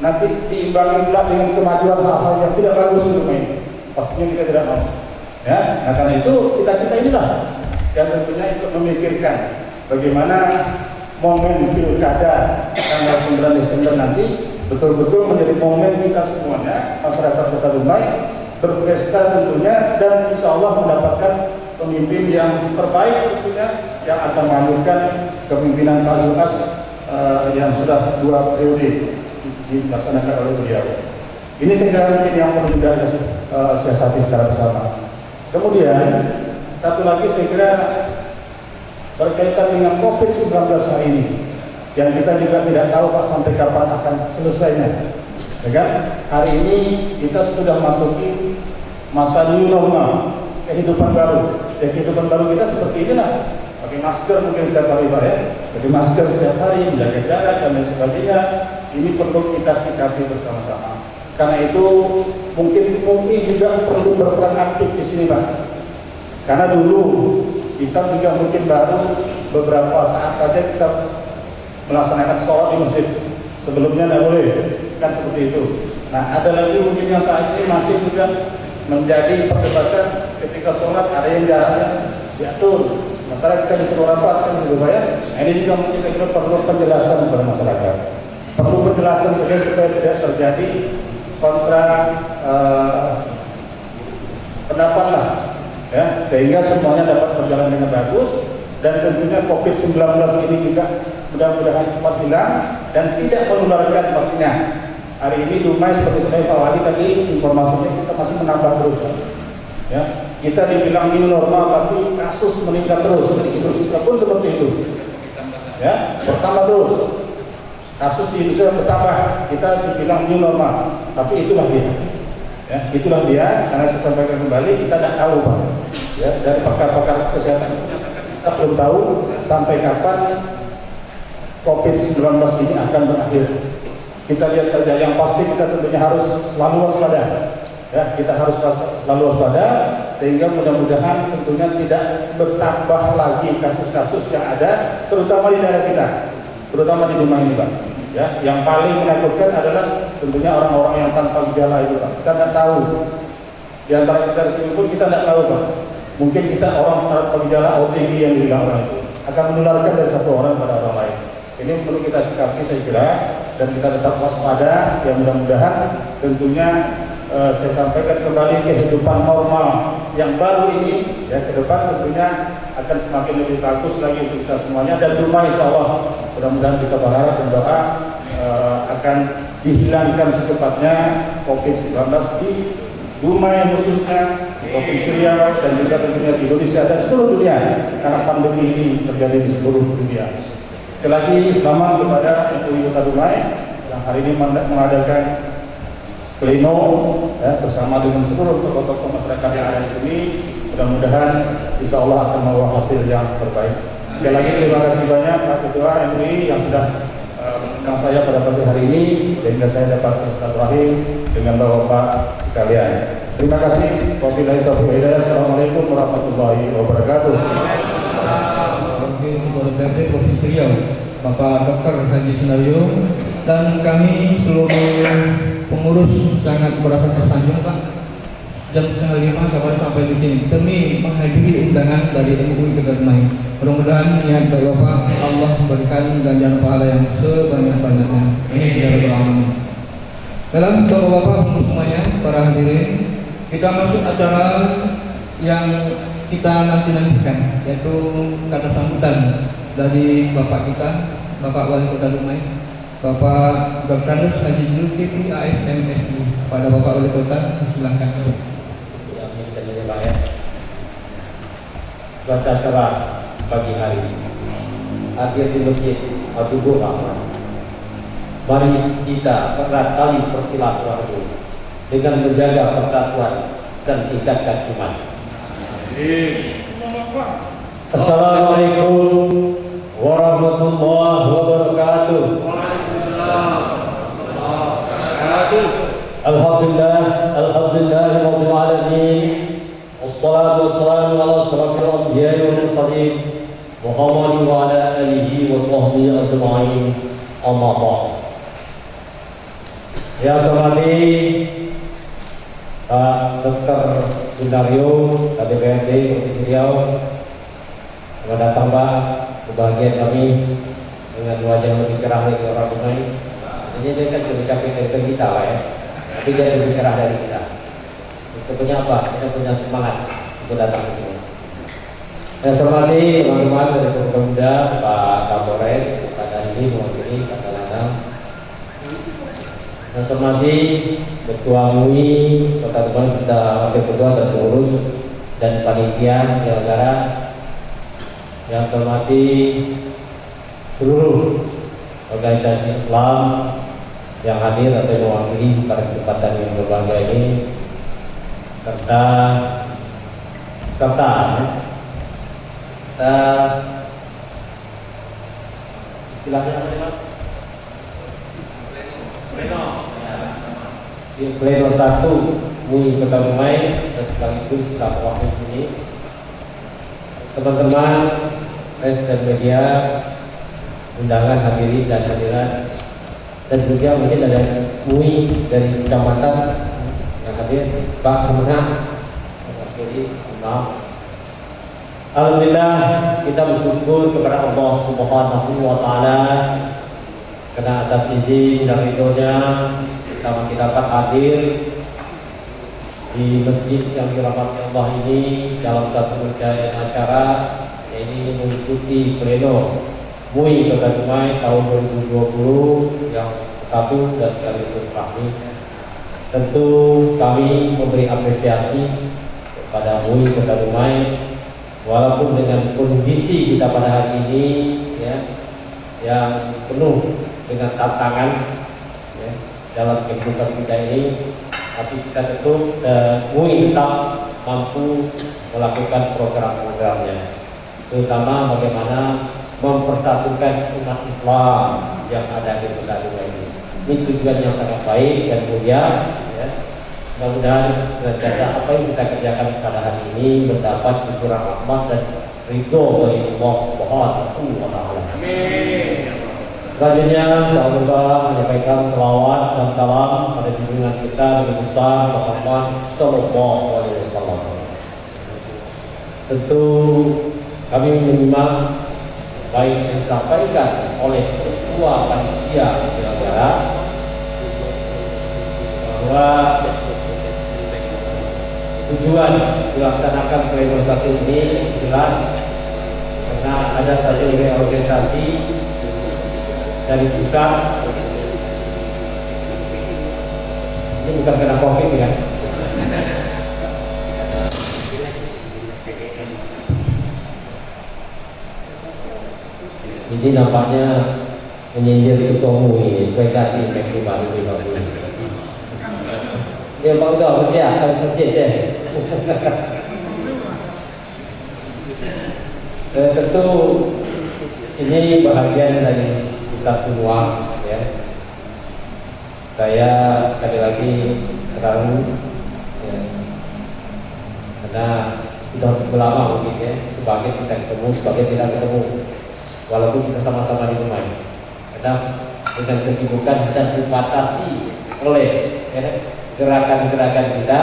nanti diimbangi pula dengan kemajuan hal-hal yang tidak bagus untuk ini. Pastinya kita tidak mau. Ya, nah karena itu kita inilah yang tentunya ikut memikirkan bagaimana momen pilkada tanggal 9 Desember nanti betul-betul menjadi momen kita semuanya masyarakat Kota Dumai berpesta tentunya dan insya Allah mendapatkan pemimpin yang terbaik tentunya, yang akan melanjutkan kepemimpinan Pak Yunas yang sudah 2 periode dilaksanakan oleh beliau. Ini saya kira mungkin yang perlu juga siasati secara bersama. Kemudian satu lagi saya kira berkaitan dengan COVID-19 hari ini, yang kita juga tidak tahu Pak sampai kapan akan selesainya. Ya kan? Hari ini kita sudah masuki masa new normal, kehidupan baru. Ya, kehidupan baru kita seperti inilah. Pakai masker mungkin setiap hari Pak ya. Pakai masker setiap hari, menjaga jarak dan lain sebagainya. Ini perlu kita sikapi bersama-sama. Karena itu mungkin juga perlu berperan aktif di sini Pak. Karena dulu kita juga mungkin baru beberapa saat saja kita melaksanakan sholat di masjid. Sebelumnya tidak boleh, kan seperti itu. Nah, ada lagi mungkin yang saat ini masih juga menjadi perdebatan ketika sholat ada yang jaraknya diatur. Sementara kita disuruh rapat kan gitu Pak ya. Nah, ini juga mungkin saya kira perlu penjelasan kepada masyarakat. Perlu penjelasan supaya tidak terjadi kontra pendapat lah, ya, sehingga semuanya dapat berjalan dengan bagus dan tentunya COVID-19 ini juga mudah-mudahan cepat hilang dan tidak menularkan pastinya. Hari ini Dumai seperti saya Pak Wali tadi informasinya kita masih menambah terus, ya. Kita dibilang ini normal tapi kasus meningkat terus, itu pun seperti itu, ya, bertambah terus. Kasus di Indonesia bertambah, kita dibilang new normal, tapi itulah dia, ya, itulah dia. Karena saya sampaikan kembali, kita tidak tahu Pak, ya, dari pakar-pakar kesehatan kita belum tahu sampai kapan COVID-19 ini akan berakhir. Kita lihat saja, yang pasti kita tentunya harus selalu waspada, ya, kita harus selalu waspada sehingga mudah-mudahan tentunya tidak bertambah lagi kasus-kasus yang ada, terutama di daerah kita. Terutama di rumah ini Pak, ya, yang paling menakutkan adalah tentunya orang-orang yang tanpa gejala itu Pak. Kita tidak tahu, di antara kita di sini pun kita tidak tahu Pak. Mungkin kita orang tanpa gejala OTG yang dibilang orang itu akan menularkan dari satu orang pada orang lain. Ini perlu kita sikapi saya kira, dan kita tetap waspada. Ya, mudah-mudahan tentunya saya sampaikan kembali kehidupan normal yang baru ini, ya, ke depan tentunya akan semakin lebih bagus lagi untuk kita semuanya. Dan rumah insya Allah mudah-mudahan kita berharap dan doa akan dihilangkan secepatnya COVID-19 di Dumai khususnya, di Provinsi Riau dan juga tentunya di Indonesia dan seluruh dunia, karena pandemi ini terjadi di seluruh dunia. Sekali lagi selamat kepada MUI Kota Dumai yang hari ini mengadakan pleno, ya, bersama dengan seluruh tokoh-tokoh masyarakat yang ada di sini. Mudah-mudahan insya Allah akan membawa hasil yang terbaik. Sekali lagi terima kasih banyak Pak Ketua MUI yang sudah mengundang saya pada pagi hari ini sehingga saya dapat bersilaturahim dengan Bapak sekalian. Terima kasih. Wabillahi taufiq wal hidayah. Assalamualaikum warahmatullahi wabarakatuh. Ketua DPRD Provinsi Riau, Bapak Dr. Haji Sunario, dan kami seluruh pengurus sangat merasa tersanjung Pak. Jam 4:30 saya sampai di sini demi menghadiri undangan dari MUI Kota Dumai. Mudah-mudahan niat baik Bapak Allah memberikan ganjaran pahala yang sebanyak-banyaknya. Ini tidak berlangsung. Dalam Bapak-bapak semuanya, para hadirin, kita masuk acara yang kita nantikan, yaitu kata sambutan dari Bapak kita, Bapak Wali Kota Dumai, Bapak Dr. Haji Zulkifli AFMSI. Pada Bapak Wali Kota, silakan. Cuaca cerah pagi hari, hadir di masjid Al-Tubuh Rahman. Mari kita erat tali persilaturahmi dengan menjaga persatuan dan tingkatkan iman. Assalamualaikum warahmatullahi wabarakatuh. Alhamdulillah, alhamdulillahirabbil alamin. Wassalatu wassalamu ala asyrafil anbiya'i wal mursalin Muhammadin wa ala alihi wa sahbihi ajma'in. Amma ba'd. Ya hormati Pak Dr. Sunario, KDPRD Provinsi Riau. Selamat datang Pak, kebahagiaan kami dengan wajah lebih cerah dari orang Dumai. Ini kan kebijakan dari kita Pak ya, tapi dia lebih cerah dari kita. Kita punya apa? Kita punya semangat untuk datang ke sini. Saya hormati teman-teman dari Pemuda, Pak Kapolres, Pak Dandi mewakili Pak Lanang. Saya hormati Ketua MUI, Kota Tuban, Wakil Ketua dan pengurus dan panitia penyelenggara. Yang saya hormati seluruh organisasi Islam yang hadir atau mewakili pada kesempatan yang berbahagia ini, serta istilahnya apa nih Pak? Pleno 1 MUI Kota Dumai dan sekaligus staf wakil ini, teman-teman pers dan media, undangan hadirin dan hadirat, dan juga mungkin ada MUI dari kecamatan yang hadir, Pak Kemenang, mewakili. Alhamdulillah kita bersyukur kepada Allah Subhanahu wa Ta'ala karena atas izin dan ridhonya kita masih dapat hadir di masjid yang dirahmati Allah ini dalam satu rangkaian acara, yaitu mengikuti pleno MUI Kota Dumai tahun 2020 yang satu dan sekaligus kami. Tentu kami memberi apresiasi kepada MUI Kota Dumai, walaupun dengan kondisi kita pada hari ini ya, yang penuh dengan tantangan ya, dalam kehidupan kita ini, tapi kita tentu MUI tetap mampu melakukan program-programnya, terutama bagaimana mempersatukan umat Islam yang ada di Kota Dumai ini. Ini tujuan yang sangat baik dan mulia ya. Mudah-mudahan senantiasa apa yang kita kerjakan pada hari ini mendapat syukuran rahmat dan ridho dari Allah Subhanahu wa Ta'ala. Amin. Selanjutnya saya lupa menyampaikan selawat dan salam pada junjungan kita Nabi besar Muhammad Sallallahu Alaihi Wasallam. Tentu kami menyimak baik yang disampaikan oleh Ketua Panitia Penyelenggara bahwa tujuan dilaksanakan pleno satu ini jelas karena ada satu organisasi dari pusat. Ini bukan kena COVID ya. Ini nampaknya menyindir ketua MUI supaya ganti efektif baru di bawah. Dia baru dah kerja, akan kerja deh. Tentu ini bahagian dari kita semua ya. Saya sekali lagi terharu ya, karena sudah lama mungkin ya, sebagai kita ketemu, sebagai tidak ketemu, walaupun kita sama-sama di rumah. Karena dengan kesibukan dan dibatasi oleh ya, gerakan-gerakan kita,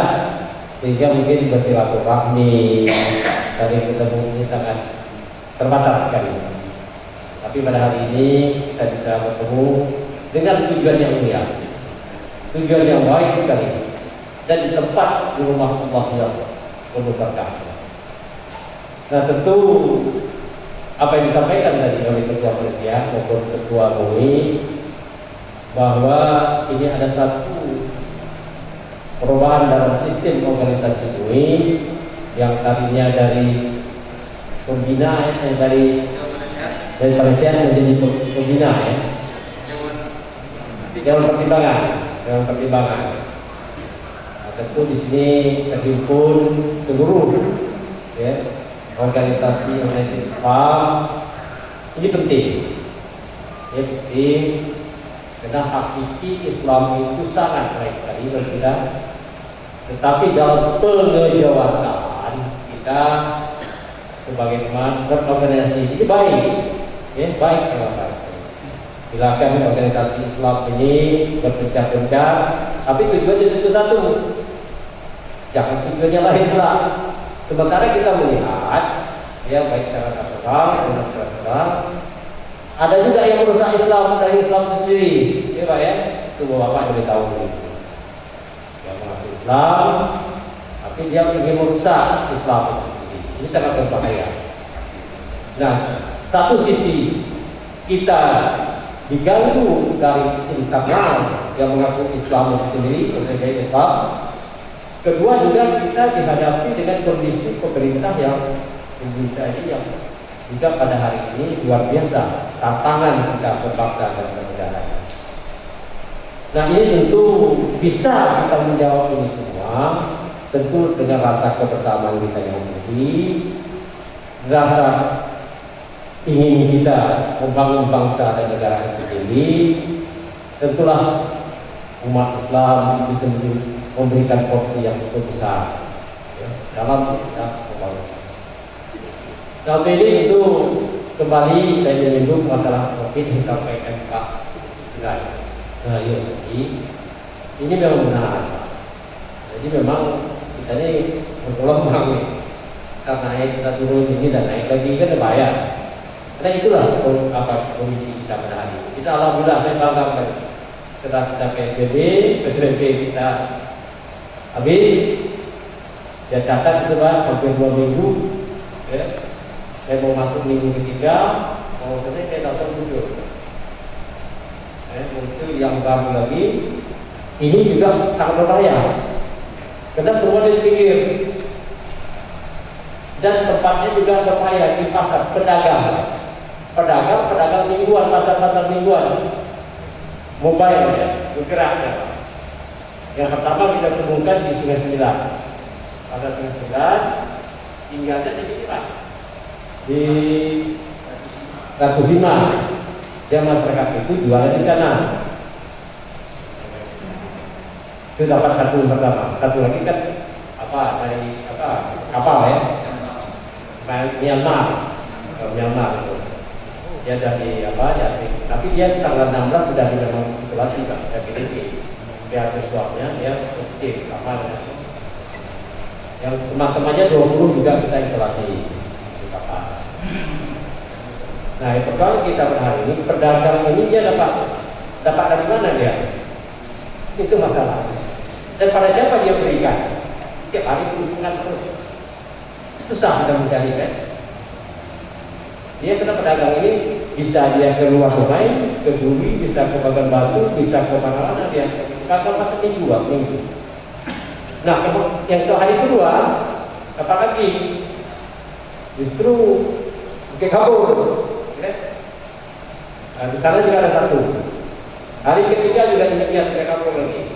sehingga mungkin bersilaturahmi dari ketemu ini sangat terbatas sekali. Tapi pada hari ini kita bisa bertemu dengan tujuan yang mulia, tujuan yang baik sekali, dan di tempat di rumah Allah yang penuh berkah. Nah tentu apa yang disampaikan tadi oleh Ketua Panitia maupun Ketua MUI bahwa ini ada satu perubahan dalam sistem organisasi MUI yang tadinya dari pembina yang dari panitia menjadi pembina ya. Dewan pertimbangan. Nah, tentu di sini terhimpun seluruh ya, organisasi Islam. Ini penting. Ya, penting karena hakiki Islam itu sangat baik sekali berbeda. Tetapi dalam pengejawatan kita sebagai teman berorganisasi ini baik, ya baik sangat. Silakan organisasi Islam ini berpencar-pencar, tapi tujuannya tentu satu, jangan tujuannya lain pula. Sementara kita melihat, ya baik secara nasional dan internasional, ada juga yang merusak Islam dari Islam itu sendiri, ya Pak ya. Itu Bapak boleh tahu begitu. Yang mengaku Islam, tapi dia ingin merusak Islam itu sendiri. Ini sangat berbahaya. Nah, satu sisi kita diganggu dari internal yang mengaku Islam sendiri, berbagai Islam. Kedua juga kita dihadapi dengan kondisi pemerintah yang Indonesia ini yang juga pada hari ini luar biasa tantangan kita berbangsa dan bernegara. Nah, ini tentu bisa kita menjawab ini semua tentu dengan rasa kebersamaan kita yang tinggi, rasa ingin kita membangun bangsa dan negara itu sendiri. Tentulah umat Islam bisa memberikan porsi yang cukup besar dalam kita membangun. Sampai ini itu kembali saya menyinggung masalah COVID yang disampaikan Pak Sirai. Nah, ini memang benar. Jadi memang kita ini bergelombang karena naik kita turun ini dan naik lagi kan bahaya. Karena itulah kondisi kita pada hari ini. Kita alhamdulillah saya banggakan setelah kita PSBB kita habis. Ya catat itu Pak, hampir 2 minggu. Ya. Saya mau masuk minggu ketiga, mau selesai saya langsung muncul. Muncul yang baru lagi. Ini juga sangat berbahaya. Karena semua di pinggir. Dan tempatnya juga berbahaya di pasar pedagang mingguan, pasar mingguan, mobile ya, bergerak ya. Yang pertama kita temukan di Sungai Sembilan, pasar Sungai Sembilan, tinggalnya di sini Pak, di Ratusima, dia masyarakat itu jualan di sana. Itu dapat satu pertama, satu lagi kan dari kapal ya, Myanmar itu. Dia dari Jasik. Tapi dia tanggal 16 sudah memang isolasi Pak, dari PDP. Biar sesuatunya dia positif, sama dengan yang teman-temannya 20 juga kita isolasi di kapal. Nah, sekarang kita berhari ini pedagang ini dia dapat dari mana dia? Itu masalah. Dan pada siapa dia berikan? Tiap hari berhubungan terus. Susah kita mencari kan? Dia kena pedagang ini bisa dia ke luar sungai, ke Duri, bisa ke Bagan Batu, bisa ke mana-mana dia. Sekarang masa minggu. Nah, yang ke hari kedua, apa lagi? Justru ke kabur. Ya? Nah, di sana juga ada satu. Hari ketiga juga demikian ke kabur lagi.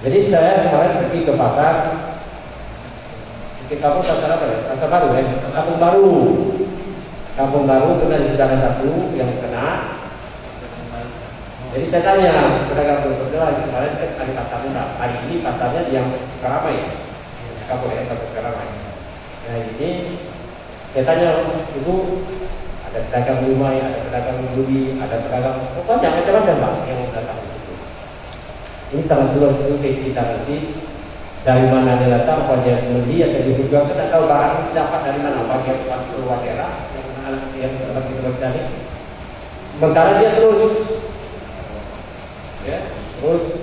Jadi saya kemarin pergi ke pasar. Ke kabur pasar apa ya? Pasar baru ya? Kampung Baru kena di sana satu yang kena. Jadi saya tanya pedagang kebetulan kemarin kan hari pasar murah. Hari ini pasarnya yang Karamai, Kampung Karamai. Nah ini saya tanya Ibu, ada pedagang rumah, ada pedagang budi, ada pedagang pokoknya macam-macam Pak yang datang di situ. Ini sangat luas untuk kita nanti dari mana dia datang, apa dia membeli atau dia juga kita tahu barang dapat dari mana, bagian pas keluar daerah yang seperti itu tadi. Sementara dia terus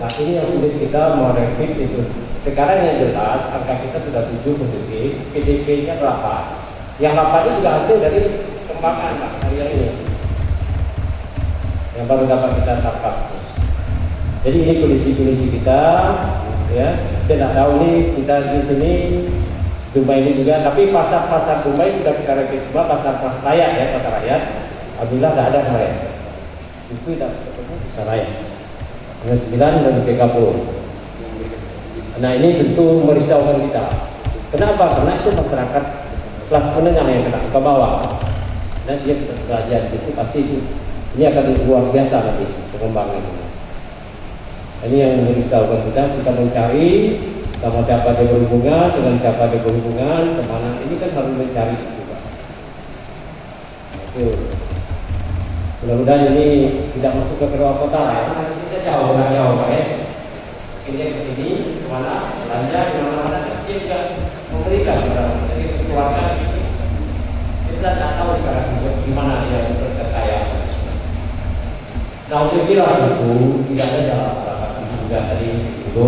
nah ini yang sulit kita mau repeat itu. Sekarang yang jelas angka kita sudah 7 positif, PDP-nya 8. Yang 8 itu juga hasil dari kembangan Pak, hari ini yang baru dapat kita tangkap. Jadi ini kondisi kita ya. Saya tidak tahu nih kita di sini Dumai ini juga, tapi pasar Dumai sudah kita repeat semua, pasar rakyat ya, pasar rakyat. Alhamdulillah tidak ada kemarin. Itu tidak ketemu pasar rakyat. Dengan 9 dan 30. Nah ini tentu merisaukan kita. Kenapa? Karena itu masyarakat kelas menengah yang kena ke bawah. Dan dia belajar itu pasti ini akan luar biasa nanti pengembangan ini. Ini yang merisaukan kita mencari sama siapa dia berhubungan, dengan siapa dia berhubungan, kemana. Ini kan harus mencari itu Pak. Itu. Mudah-mudahan ini tidak masuk ke luar kota ya. Kita jauh Pak ya. Ini ke sini, kemana, belanja, kemana-mana. Dia juga memberikan dari keluarga ini. Kita tidak tahu sekarang gimana dia berkaya. Nah, saya kira itu tidak ada jalan juga tadi itu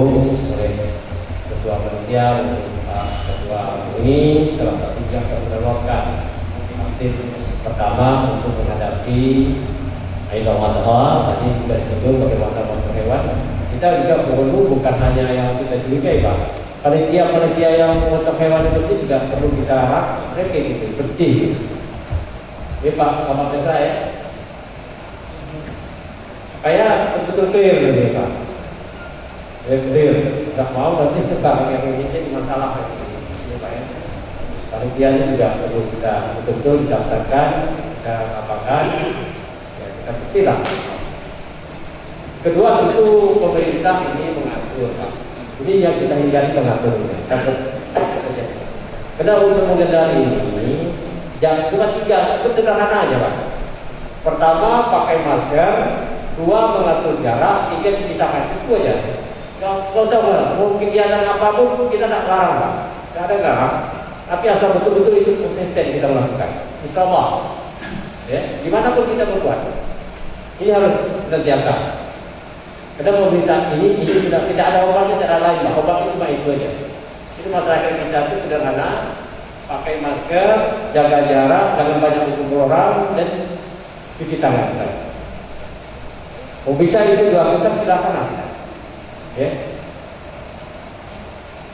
oleh ketua panitia, ketua ini salah satu yang kita lakukan sistem pertama untuk menghadapi Idul Adha. Tadi sudah disebut bagaimana memotong hewan. Kita juga perlu bukan hanya yang kita curigai, Pak. Panitia yang memotong hewan itu juga perlu kita harap mereka gitu bersih. Ya Pak, sama saya supaya betul-betul clear gitu Pak. Clear, nggak mau nanti sekarang yang ini jadi masalah ya Pak ya. Panitianya juga perlu kita betul-betul didaftarkan, kita apakan, ya kita bersihlah. Kedua tentu pemerintah ini mengatur Pak. Ini yang kita hindari pengaturnya. Karena untuk mengendali ini, yang tiga itu sederhana aja Pak. Pertama pakai masker, dua mengatur jarak, tiga cuci tangan, itu aja. Kalau usah mau kegiatan apapun kita tak larang Pak, tidak ada larang. Tapi asal betul-betul itu konsisten kita lakukan. Insya Allah, ya, gimana pun kita berbuat, ini harus senantiasa. Karena pemerintah ini tidak ada obatnya, tidak ada lain, Pak. Obatnya cuma itu aja. Itu masyarakat kita itu sederhana, pakai masker, jaga jarak, jangan banyak berkumpul orang, dan cuci tangan. Kalau bisa itu dilakukan silakan. Ya.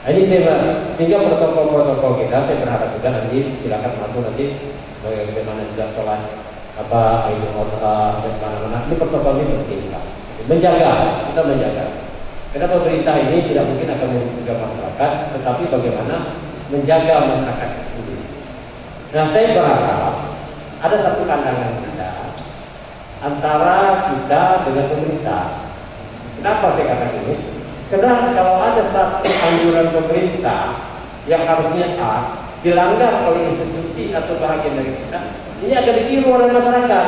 Nah, ini saya tinggal protokol kita. Saya berharap juga nanti silakan masuk nanti bagaimana juga sholat apa Idul Adha dan mana-mana. Ini protokol ini penting Pak. Menjaga, kita menjaga. Karena pemerintah ini tidak mungkin akan menjaga masyarakat, tetapi bagaimana menjaga masyarakat itu. Nah, saya berharap ada satu pandangan kita antara kita dengan pemerintah. Kenapa saya katakan ini? Karena kalau ada satu anjuran pemerintah yang harusnya dilanggar oleh institusi atau bagian dari kita, ini akan ditiru oleh masyarakat.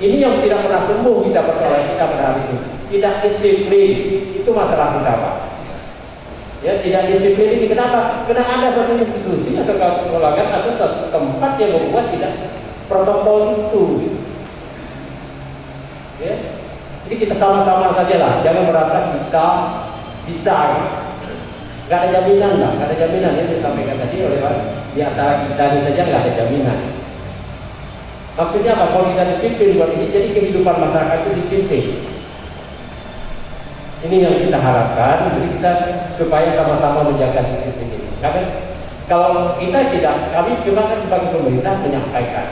Ini yang tidak pernah sembuh kita persoalan kita pada hari ini. Tidak disiplin, itu masalah kita Pak. Ya, tidak disiplin ini kenapa? Karena ada satu institusi atau kelembagaan atau satu tempat yang membuat tidak protokol itu. Ya. Jadi kita sama-sama saja lah, jangan merasa kita bisa. Gak ada jaminan lah, gak ada jaminan yang disampaikan tadi oleh Pak. Di antara kita ini saja gak ada jaminan. Maksudnya apa? Kalau kita disiplin buat ini, jadi kehidupan masyarakat itu disiplin. Ini yang kita harapkan, jadi kita supaya sama-sama menjaga disiplin ini. Karena kalau kita tidak, kami cuma kan sebagai pemerintah menyampaikan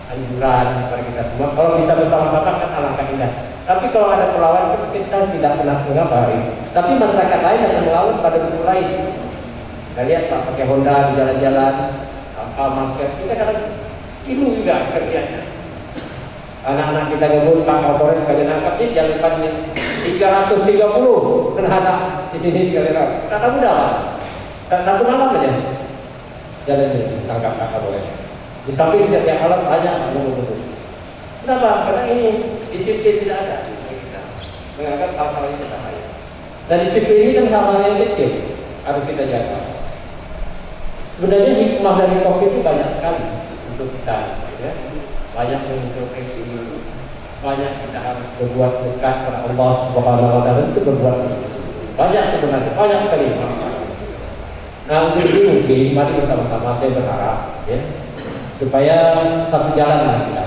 anjuran kepada kita semua. Kalau bisa bersama-sama kan alangkah indah. Tapi kalau ada perlawanan kita tidak pernah mengapa. Tapi masyarakat lain akan melawan pada bentuk lain. Kita lihat Pak pakai Honda di jalan-jalan, tanpa masker, kita kadang ilu juga kerjanya. Anak-anak kita ngebut Pak Kapolres sekali nangkap dia jalan depannya 330 terhadap di sini sekali nangkap. Kata mudah Pak. Satu malam aja jalan ini tangkap Pak Kapolres. Di samping tiap malam banyak ngebut. Kenapa? Karena ini disiplin tidak ada. Kita menganggap hal-hal ini berbahaya. Dan disiplin ini kan hal-hal yang kecil harus kita jaga. Sebenarnya hikmah dari COVID itu banyak sekali untuk kita, ya. Banyak mengintrospeksi, banyak kita harus berbuat dekat kepada Allah Subhanahu wa Ta'ala, itu berbuat banyak sebenarnya, banyak sekali. Nah untuk ini mungkin mari bersama-sama saya berharap, ya, supaya satu jalan lah kita.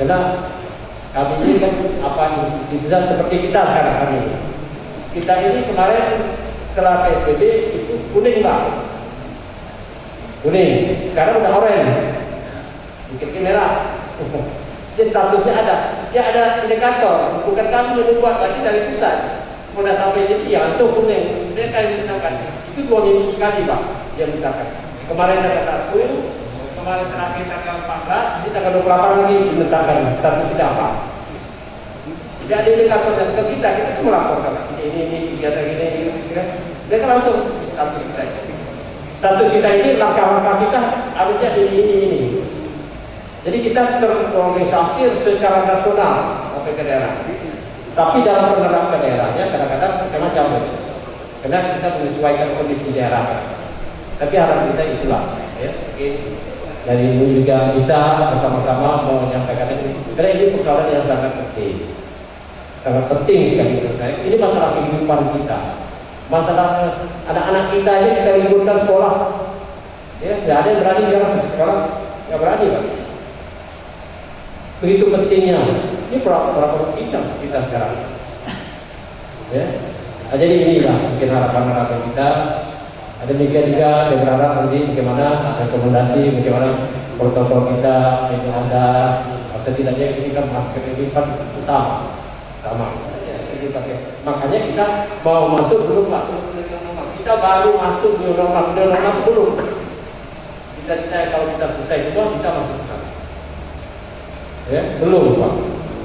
Karena kami ini kan apa institusi seperti kita sekarang kami. Kita ini kemarin setelah PSBB itu kuning Pak, kuning. Sekarang udah oranye, dikit merah. Jadi statusnya ada, dia ada indikator. Bukan kami yang membuat lagi dari pusat. Udah sampai sini ya langsung kuning. Dia kan mintakan. Itu 2 minggu sekali Pak dia mintakan. Kemarin ada 1. Kemarin terakhir tanggal 14, di tanggal 28 lagi diletakkan status kita apa? Tidak ada indikator dan ke kita cuma melaporkan ini kegiatan ini, dia kan langsung status kita. Status kita ini langkah-langkah kita harusnya ini. Jadi kita terorganisasi secara nasional sampai ke daerah. Tapi dalam penerapan daerahnya kadang-kadang macam-macam. Karena kita menyesuaikan kondisi daerah. Tapi harapan kita itulah, ya. Dari ini juga bisa bersama-sama menyampaikan ini. Karena ini persoalan yang sangat penting sekali menurut saya. Ini masalah kehidupan kita, masalah anak-anak kita aja kita liburkan sekolah. Ya, tidak ada yang berani sekarang nggak berani kan? Begitu pentingnya. Ini berapa kita sekarang? Ya, jadi inilah mungkin harapan kita. Ada juga saya berharap nanti bagaimana rekomendasi, bagaimana protokol kita itu ada, atau tidaknya ini kan masker ini kan utama. Makanya kita mau masuk belum masuk kita baru masuk di normal belum. Kita kalau kita selesai semua bisa masuk ke sana. Ya, belum Pak.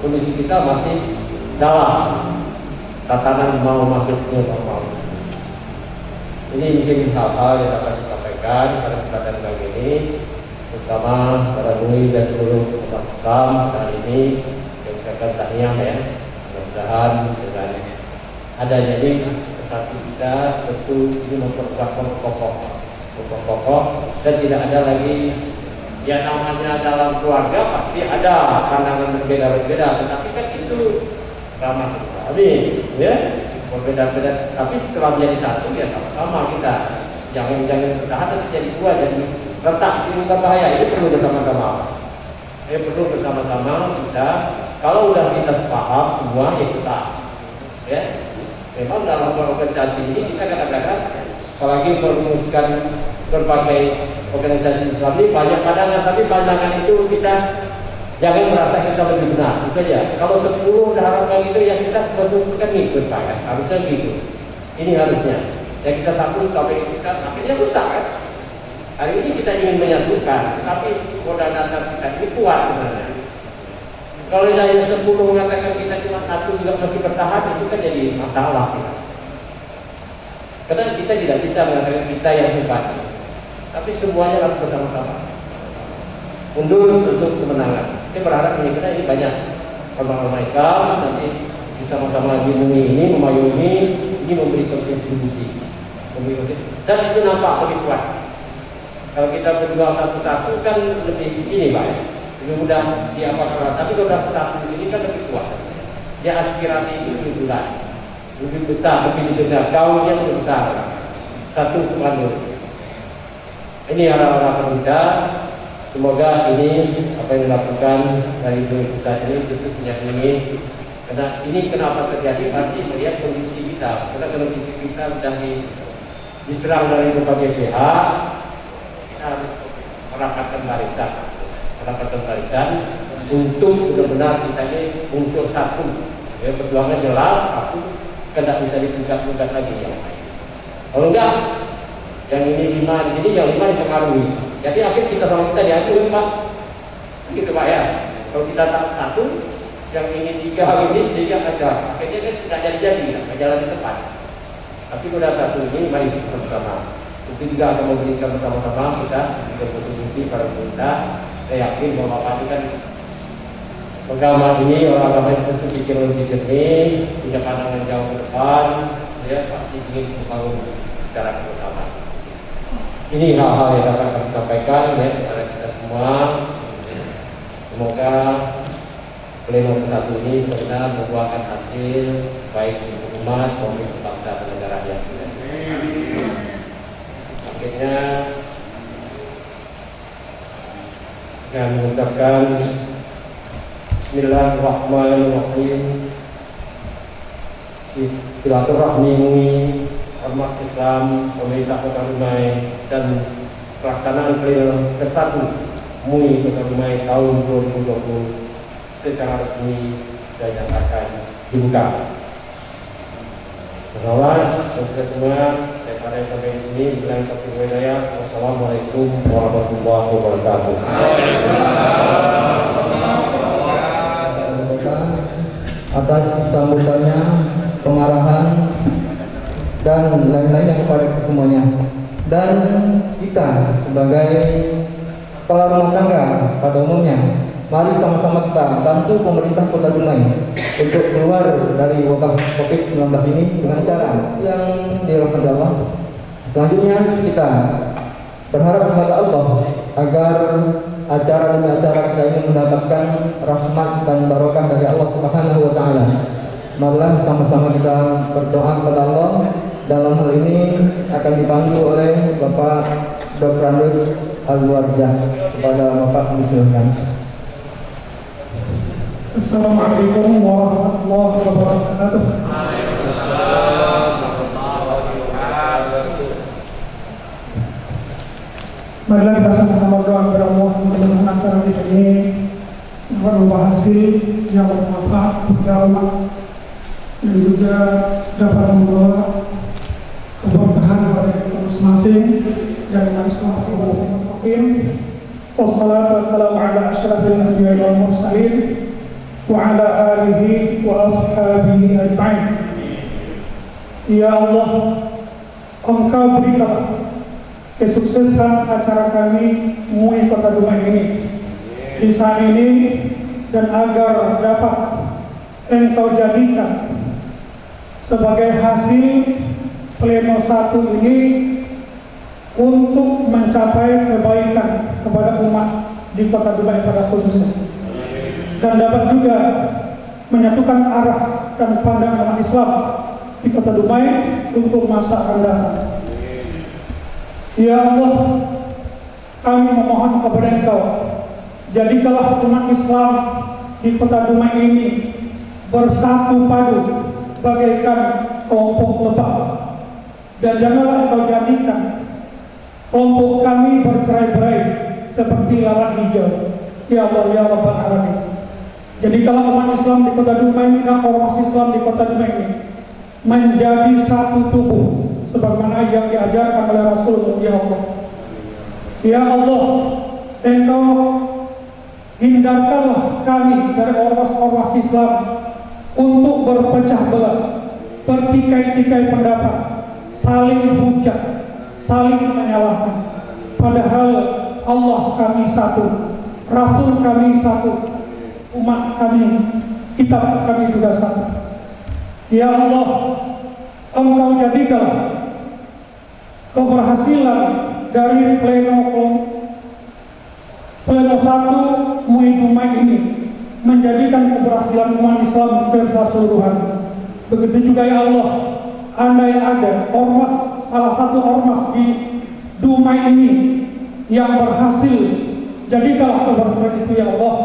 Kondisi kita masih dalam tatanan mau masuk ke normal. Ini mungkin hal-hal yang dapat disampaikan pada kesempatan kali ini, terutama para MUI dan seluruh umat Islam saat ini yang ucapkan tahniah ya. Mudah-mudahan dengan adanya ini satu kita tentu ini memperkuat pokok dan tidak ada lagi ya namanya dalam keluarga pasti ada pandangan berbeda-beda, tetapi kan itu ramah kami ya berbeda-beda, tapi setelah menjadi satu ya sama-sama kita jangan bertahan nanti jadi dua jadi retak ini bahaya. Ini perlu bersama-sama kita. Kalau udah kita sepaham semua ya kita ya memang dalam organisasi ini kita kadang-kadang apalagi merumuskan berbagai organisasi Islam ini banyak pandangan, tapi pandangan itu kita jangan merasa kita lebih benar itu aja. Kalau 10 udah harapkan gitu ya kita kan ngikut Pak kan, harusnya gitu. Ini harusnya ya kita satu sampai kita akhirnya rusak kan. Hari ini kita ingin menyatukan, tapi modal dasar kita ini kuat sebenarnya. Kalau hanya 10 mengatakan kita cuma satu juga masih bertahan, itu kan jadi masalah kita. Karena kita tidak bisa mengatakan kita yang hebat, tapi semuanya harus bersama-sama. Mundur untuk kemenangan. Kita berharap kita ini banyak orang-orang Islam nanti bisa sama-sama dilindungi ini, memayungi ini, memberi kontribusi, dan itu nampak lebih kuat. Kalau kita berjuang satu-satu kan lebih ini Pak. Lebih mudah diapakan, tapi kalau sudah satu di sini kan lebih kuat. Dia aspirasi itu lebih bulat, lebih besar, lebih didengar. Gaulnya lebih besar. Satu komando. Ini harapan kita. Semoga ini apa yang dilakukan dari pusat ini tentu ingin. Karena ini kenapa terjadi? Arti melihat kondisi kita. Karena kondisi kita sudah diserang dari berbagai pihak. Kita harus merapatkan barisan untuk benar-benar kita ini muncul satu ya, perjuangan jelas satu kan tidak bisa ditunggak lagi yang lain. Kalau enggak yang ini 5 di sini, yang 5 dipengaruhi, jadi akhir kita sama kita diatur Pak gitu Pak ya. Kalau kita tak satu yang ini 3 ini jadi ada akhirnya kan tidak jadi nggak jalan di depan. Tapi kalau satu ini mari kita bersama itu juga akan memberikan bersama-sama kita berkontribusi pada kita. Saya yakin bahwa Bapak itu kan agama ini orang agama itu tentu pikir lebih jernih, punya pandangan jauh ke depan, ya pasti ingin membangun secara bersama. Ini hal-hal yang dapat kami sampaikan ya kepada kita semua. Semoga pleno ke-1 ini benar membuahkan hasil baik untuk umat maupun bangsa dan negara yang lain. Akhirnya dengan mengucapkan Bismillahirrahmanirrahim, silaturahmi MUI, ormas Islam, pemerintah Kota Dumai dan pelaksanaan pleno ke-1 MUI Kota Dumai tahun 2020 secara resmi dan akan dibuka. Selamat untuk semua. Daripada sampai di sini, bilang taufiq wal hidayah. Wassalamualaikum warahmatullahi wabarakatuh. Atas sambutannya, pengarahan dan lain-lainnya kepada semuanya. Dan kita sebagai kepala rumah tangga pada umumnya, mari sama-sama kita bantu pemerintah Kota Dumai untuk keluar dari wabah COVID-19 ini dengan cara yang dirahmati Allah. Selanjutnya kita berharap kepada Allah agar acara demi acara kita ini mendapatkan rahmat dan barokah dari Allah Subhanahu wa taala. Marilah sama-sama kita berdoa kepada Allah. Dalam hal ini akan dibantu oleh Bapak Dr. Andus Al-Warjah. Kepada Bapak disilakan. Assalamualaikum warahmatullahi wabarakatuh. Marilah kita sama-sama doa kepada Allah mudah-mudahan acara kita ini berubah hasil yang bermanfaat bagi umat dan juga dapat membawa keberkahan kepada kita masing-masing dan masalah umum. Wassalatu wassalamu ala asyrafil anbiya'i wal mursalin wa ala alihi wa ashabihi ajma'in. Ya Allah, Engkau berikan kesuksesan acara kami MUI Kota Dumai ini di saat ini, dan agar dapat Engkau jadikan sebagai hasil pleno 1 ini untuk mencapai kebaikan kepada umat di Kota Dumai pada khususnya, dan dapat juga menyatukan arah dan pandangan umat Islam di Kota Dumai untuk masa akan datang. Ya Allah, kami memohon kepada Engkau, jadikanlah umat Islam di Kota Dumai ini bersatu padu bagaikan kelompok lebah, dan janganlah Engkau jadikan kelompok kami bercerai-berai seperti lalat hijau. Ya Allah, ya Rabbal Alamin, jadikanlah umat Islam di Kota Dumai dan ormas Islam di Kota Dumai ini menjadi satu tubuh sebagaimana yang diajarkan oleh Rasulullah. Ya Allah, ya Allah, Engkau hindarkanlah kami dari ormas-ormas Islam untuk berpecah belah, bertikai-tikai pendapat, saling hujat, saling menyalahkan. Padahal Allah kami satu, Rasul kami satu, umat kami, kitab kami juga satu. Ya Allah, Engkau jadikanlah keberhasilan dari pleno 1 MUI Dumai ini menjadikan keberhasilan umat Islam keseluruhan. Begitu juga ya Allah, andai ada ormas, salah satu ormas di Dumai ini yang berhasil, jadikanlah keberhasilan itu ya Allah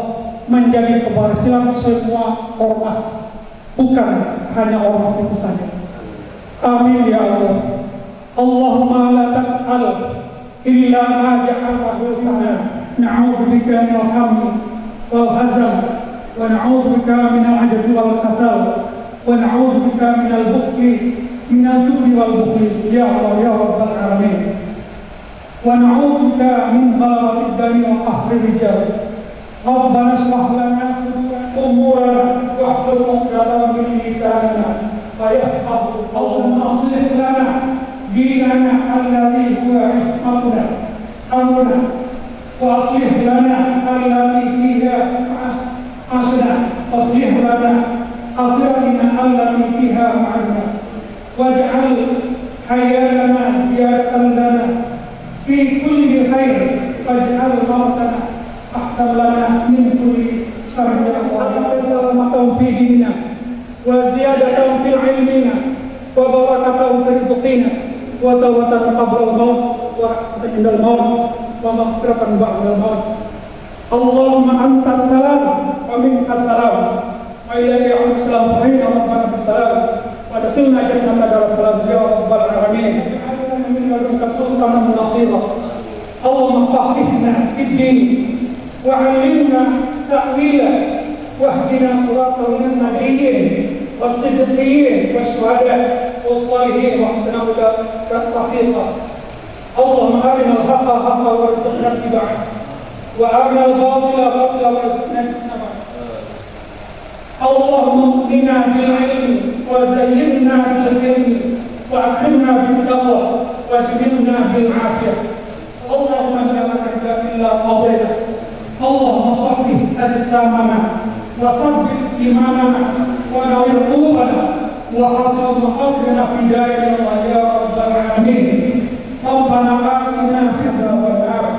menjadi keberhasilan semua ormas, bukan hanya ormas itu saja. Amin ya Allah. Allahumma la tas'al illa ma ja'alahu sana. Na'udzu bika min al-hammi wal hazan, wa na'udzu bika min al-'ajzi wal kasal, wa na'udzu bika min al-bukhli min al-jubni wal bukhli. Ya Allah ya Rabbal Alamin. Wa na'udzu bika min ghalabati ad-dami wa qahri rijal. Rabbana shrah lana umurana wa hlul 'uqdatam min lisanina fayafqahu. Allahumma aslih lana dinana alladhi huwa ismatuna amruna wa aslih lana alladhi fiha asna, aslih lana akhiratina alladhi fiha ma'adna, waj'al hayatana ziyadatan lana fi kulli khair, waj'al mautana ahtam lana min kulli syarrin. Salamatan fi dinina wa ziyadatan fil ilmina wa barakatan fi rizqina wa tawbatan qabla al-maut wa rahmatan indal maut wa maghfiratan ba'da al-maut. Allahumma antas salam wa minkas salam wa ilayka ya'ud salam wa hayya rabbana bis salam wa adkhilna jannata dar salam ya rabbal alamin. Ja'alna min ladunka sultanan nasira. Allahumma faqihna fid din wa 'allimna ta'wila wahdina siratal nabiyyin was-siddiqin wasyuhada was-salihin wa hasuna ulaika rafiqa. Allahumma arina al-haqqa haqqan warzuqna ittiba'ah wa arina al-batila batilan warzuqna ijtinabah. Allahumma qina bil ilmi wa zayyinna bil ilmi wa akrimna bit taqwa wa jibna bil afiyah. Allahumma la ilaha illa anta. Allahumma sahih ajsamana wa thabbit imanana wa nawwir qulubana wa hasil maqasidana fi dairina ya rabbal alamin. Rabbana atina fid dunya hasanah.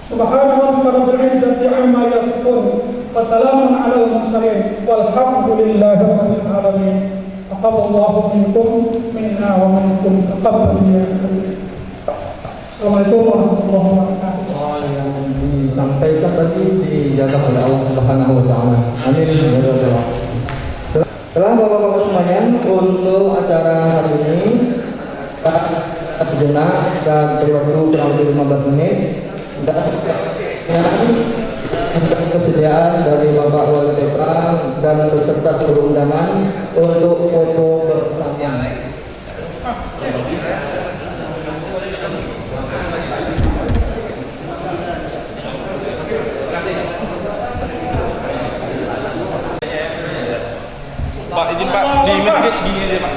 Subhana rabbika rabbil izzati amma yasifun wa salamun alal mursalin walhamdulillahi rabbil alamin. Taqabbalallahu minkum minna wa minkum taqabbal ya Assalamualaikum warahmatullahi wabarakatuh. Oh, yang disampaikan tadi dijaga oleh Allah Subhanahu wa taala. Amin ya rabbal alamin. Setelah Bapak-bapak semuanya untuk acara hari ini sejenak dan beri waktu kurang lebih 15 menit dan kesediaan dari Bapak Wali Kota dan beserta seluruh undangan untuk foto bersama. Pak, izin Pak, di masjid gini aja Pak.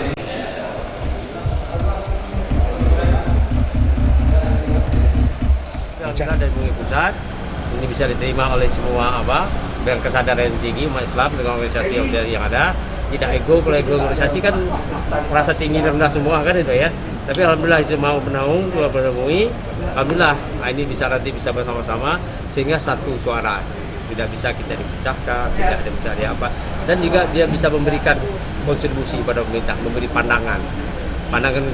Kita dari MUI pusat ini bisa diterima oleh semua dengan kesadaran yang tinggi umat Islam dengan organisasi yang ada, tidak ego. Kalau ego organisasi kan merasa tinggi dan rendah semua kan itu ya. Tapi alhamdulillah itu mau menaung dua MUI, alhamdulillah ini bisa bersama-sama sehingga satu suara. Tidak bisa kita dipecahkan, tidak bisa apa, dan juga dia bisa memberikan kontribusi pada pemerintah, memberi pandangan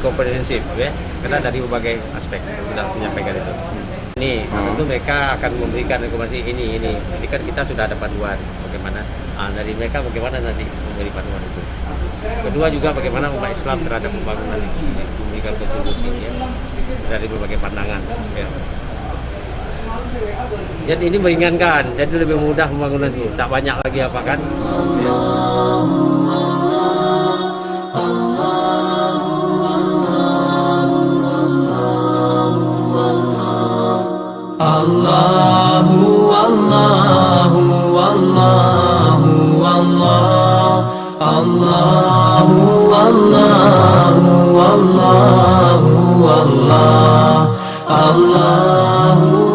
komprehensif ya, karena dari berbagai aspek sudah menyampaikan itu. Ini tentu mereka akan memberikan rekomendasi ini kan kita sudah ada panduan bagaimana dari mereka bagaimana nanti memberi panduan itu. Kedua juga bagaimana umat Islam terhadap pembangunan itu memberikan kontribusi ya, dari berbagai pandangan ya. Jadi ini meringankan, jadi lebih mudah pembangunan itu, tak banyak lagi apa kan. Allahu Allahu Allahu Allah Allahu Allahu Allahu Allah Allahu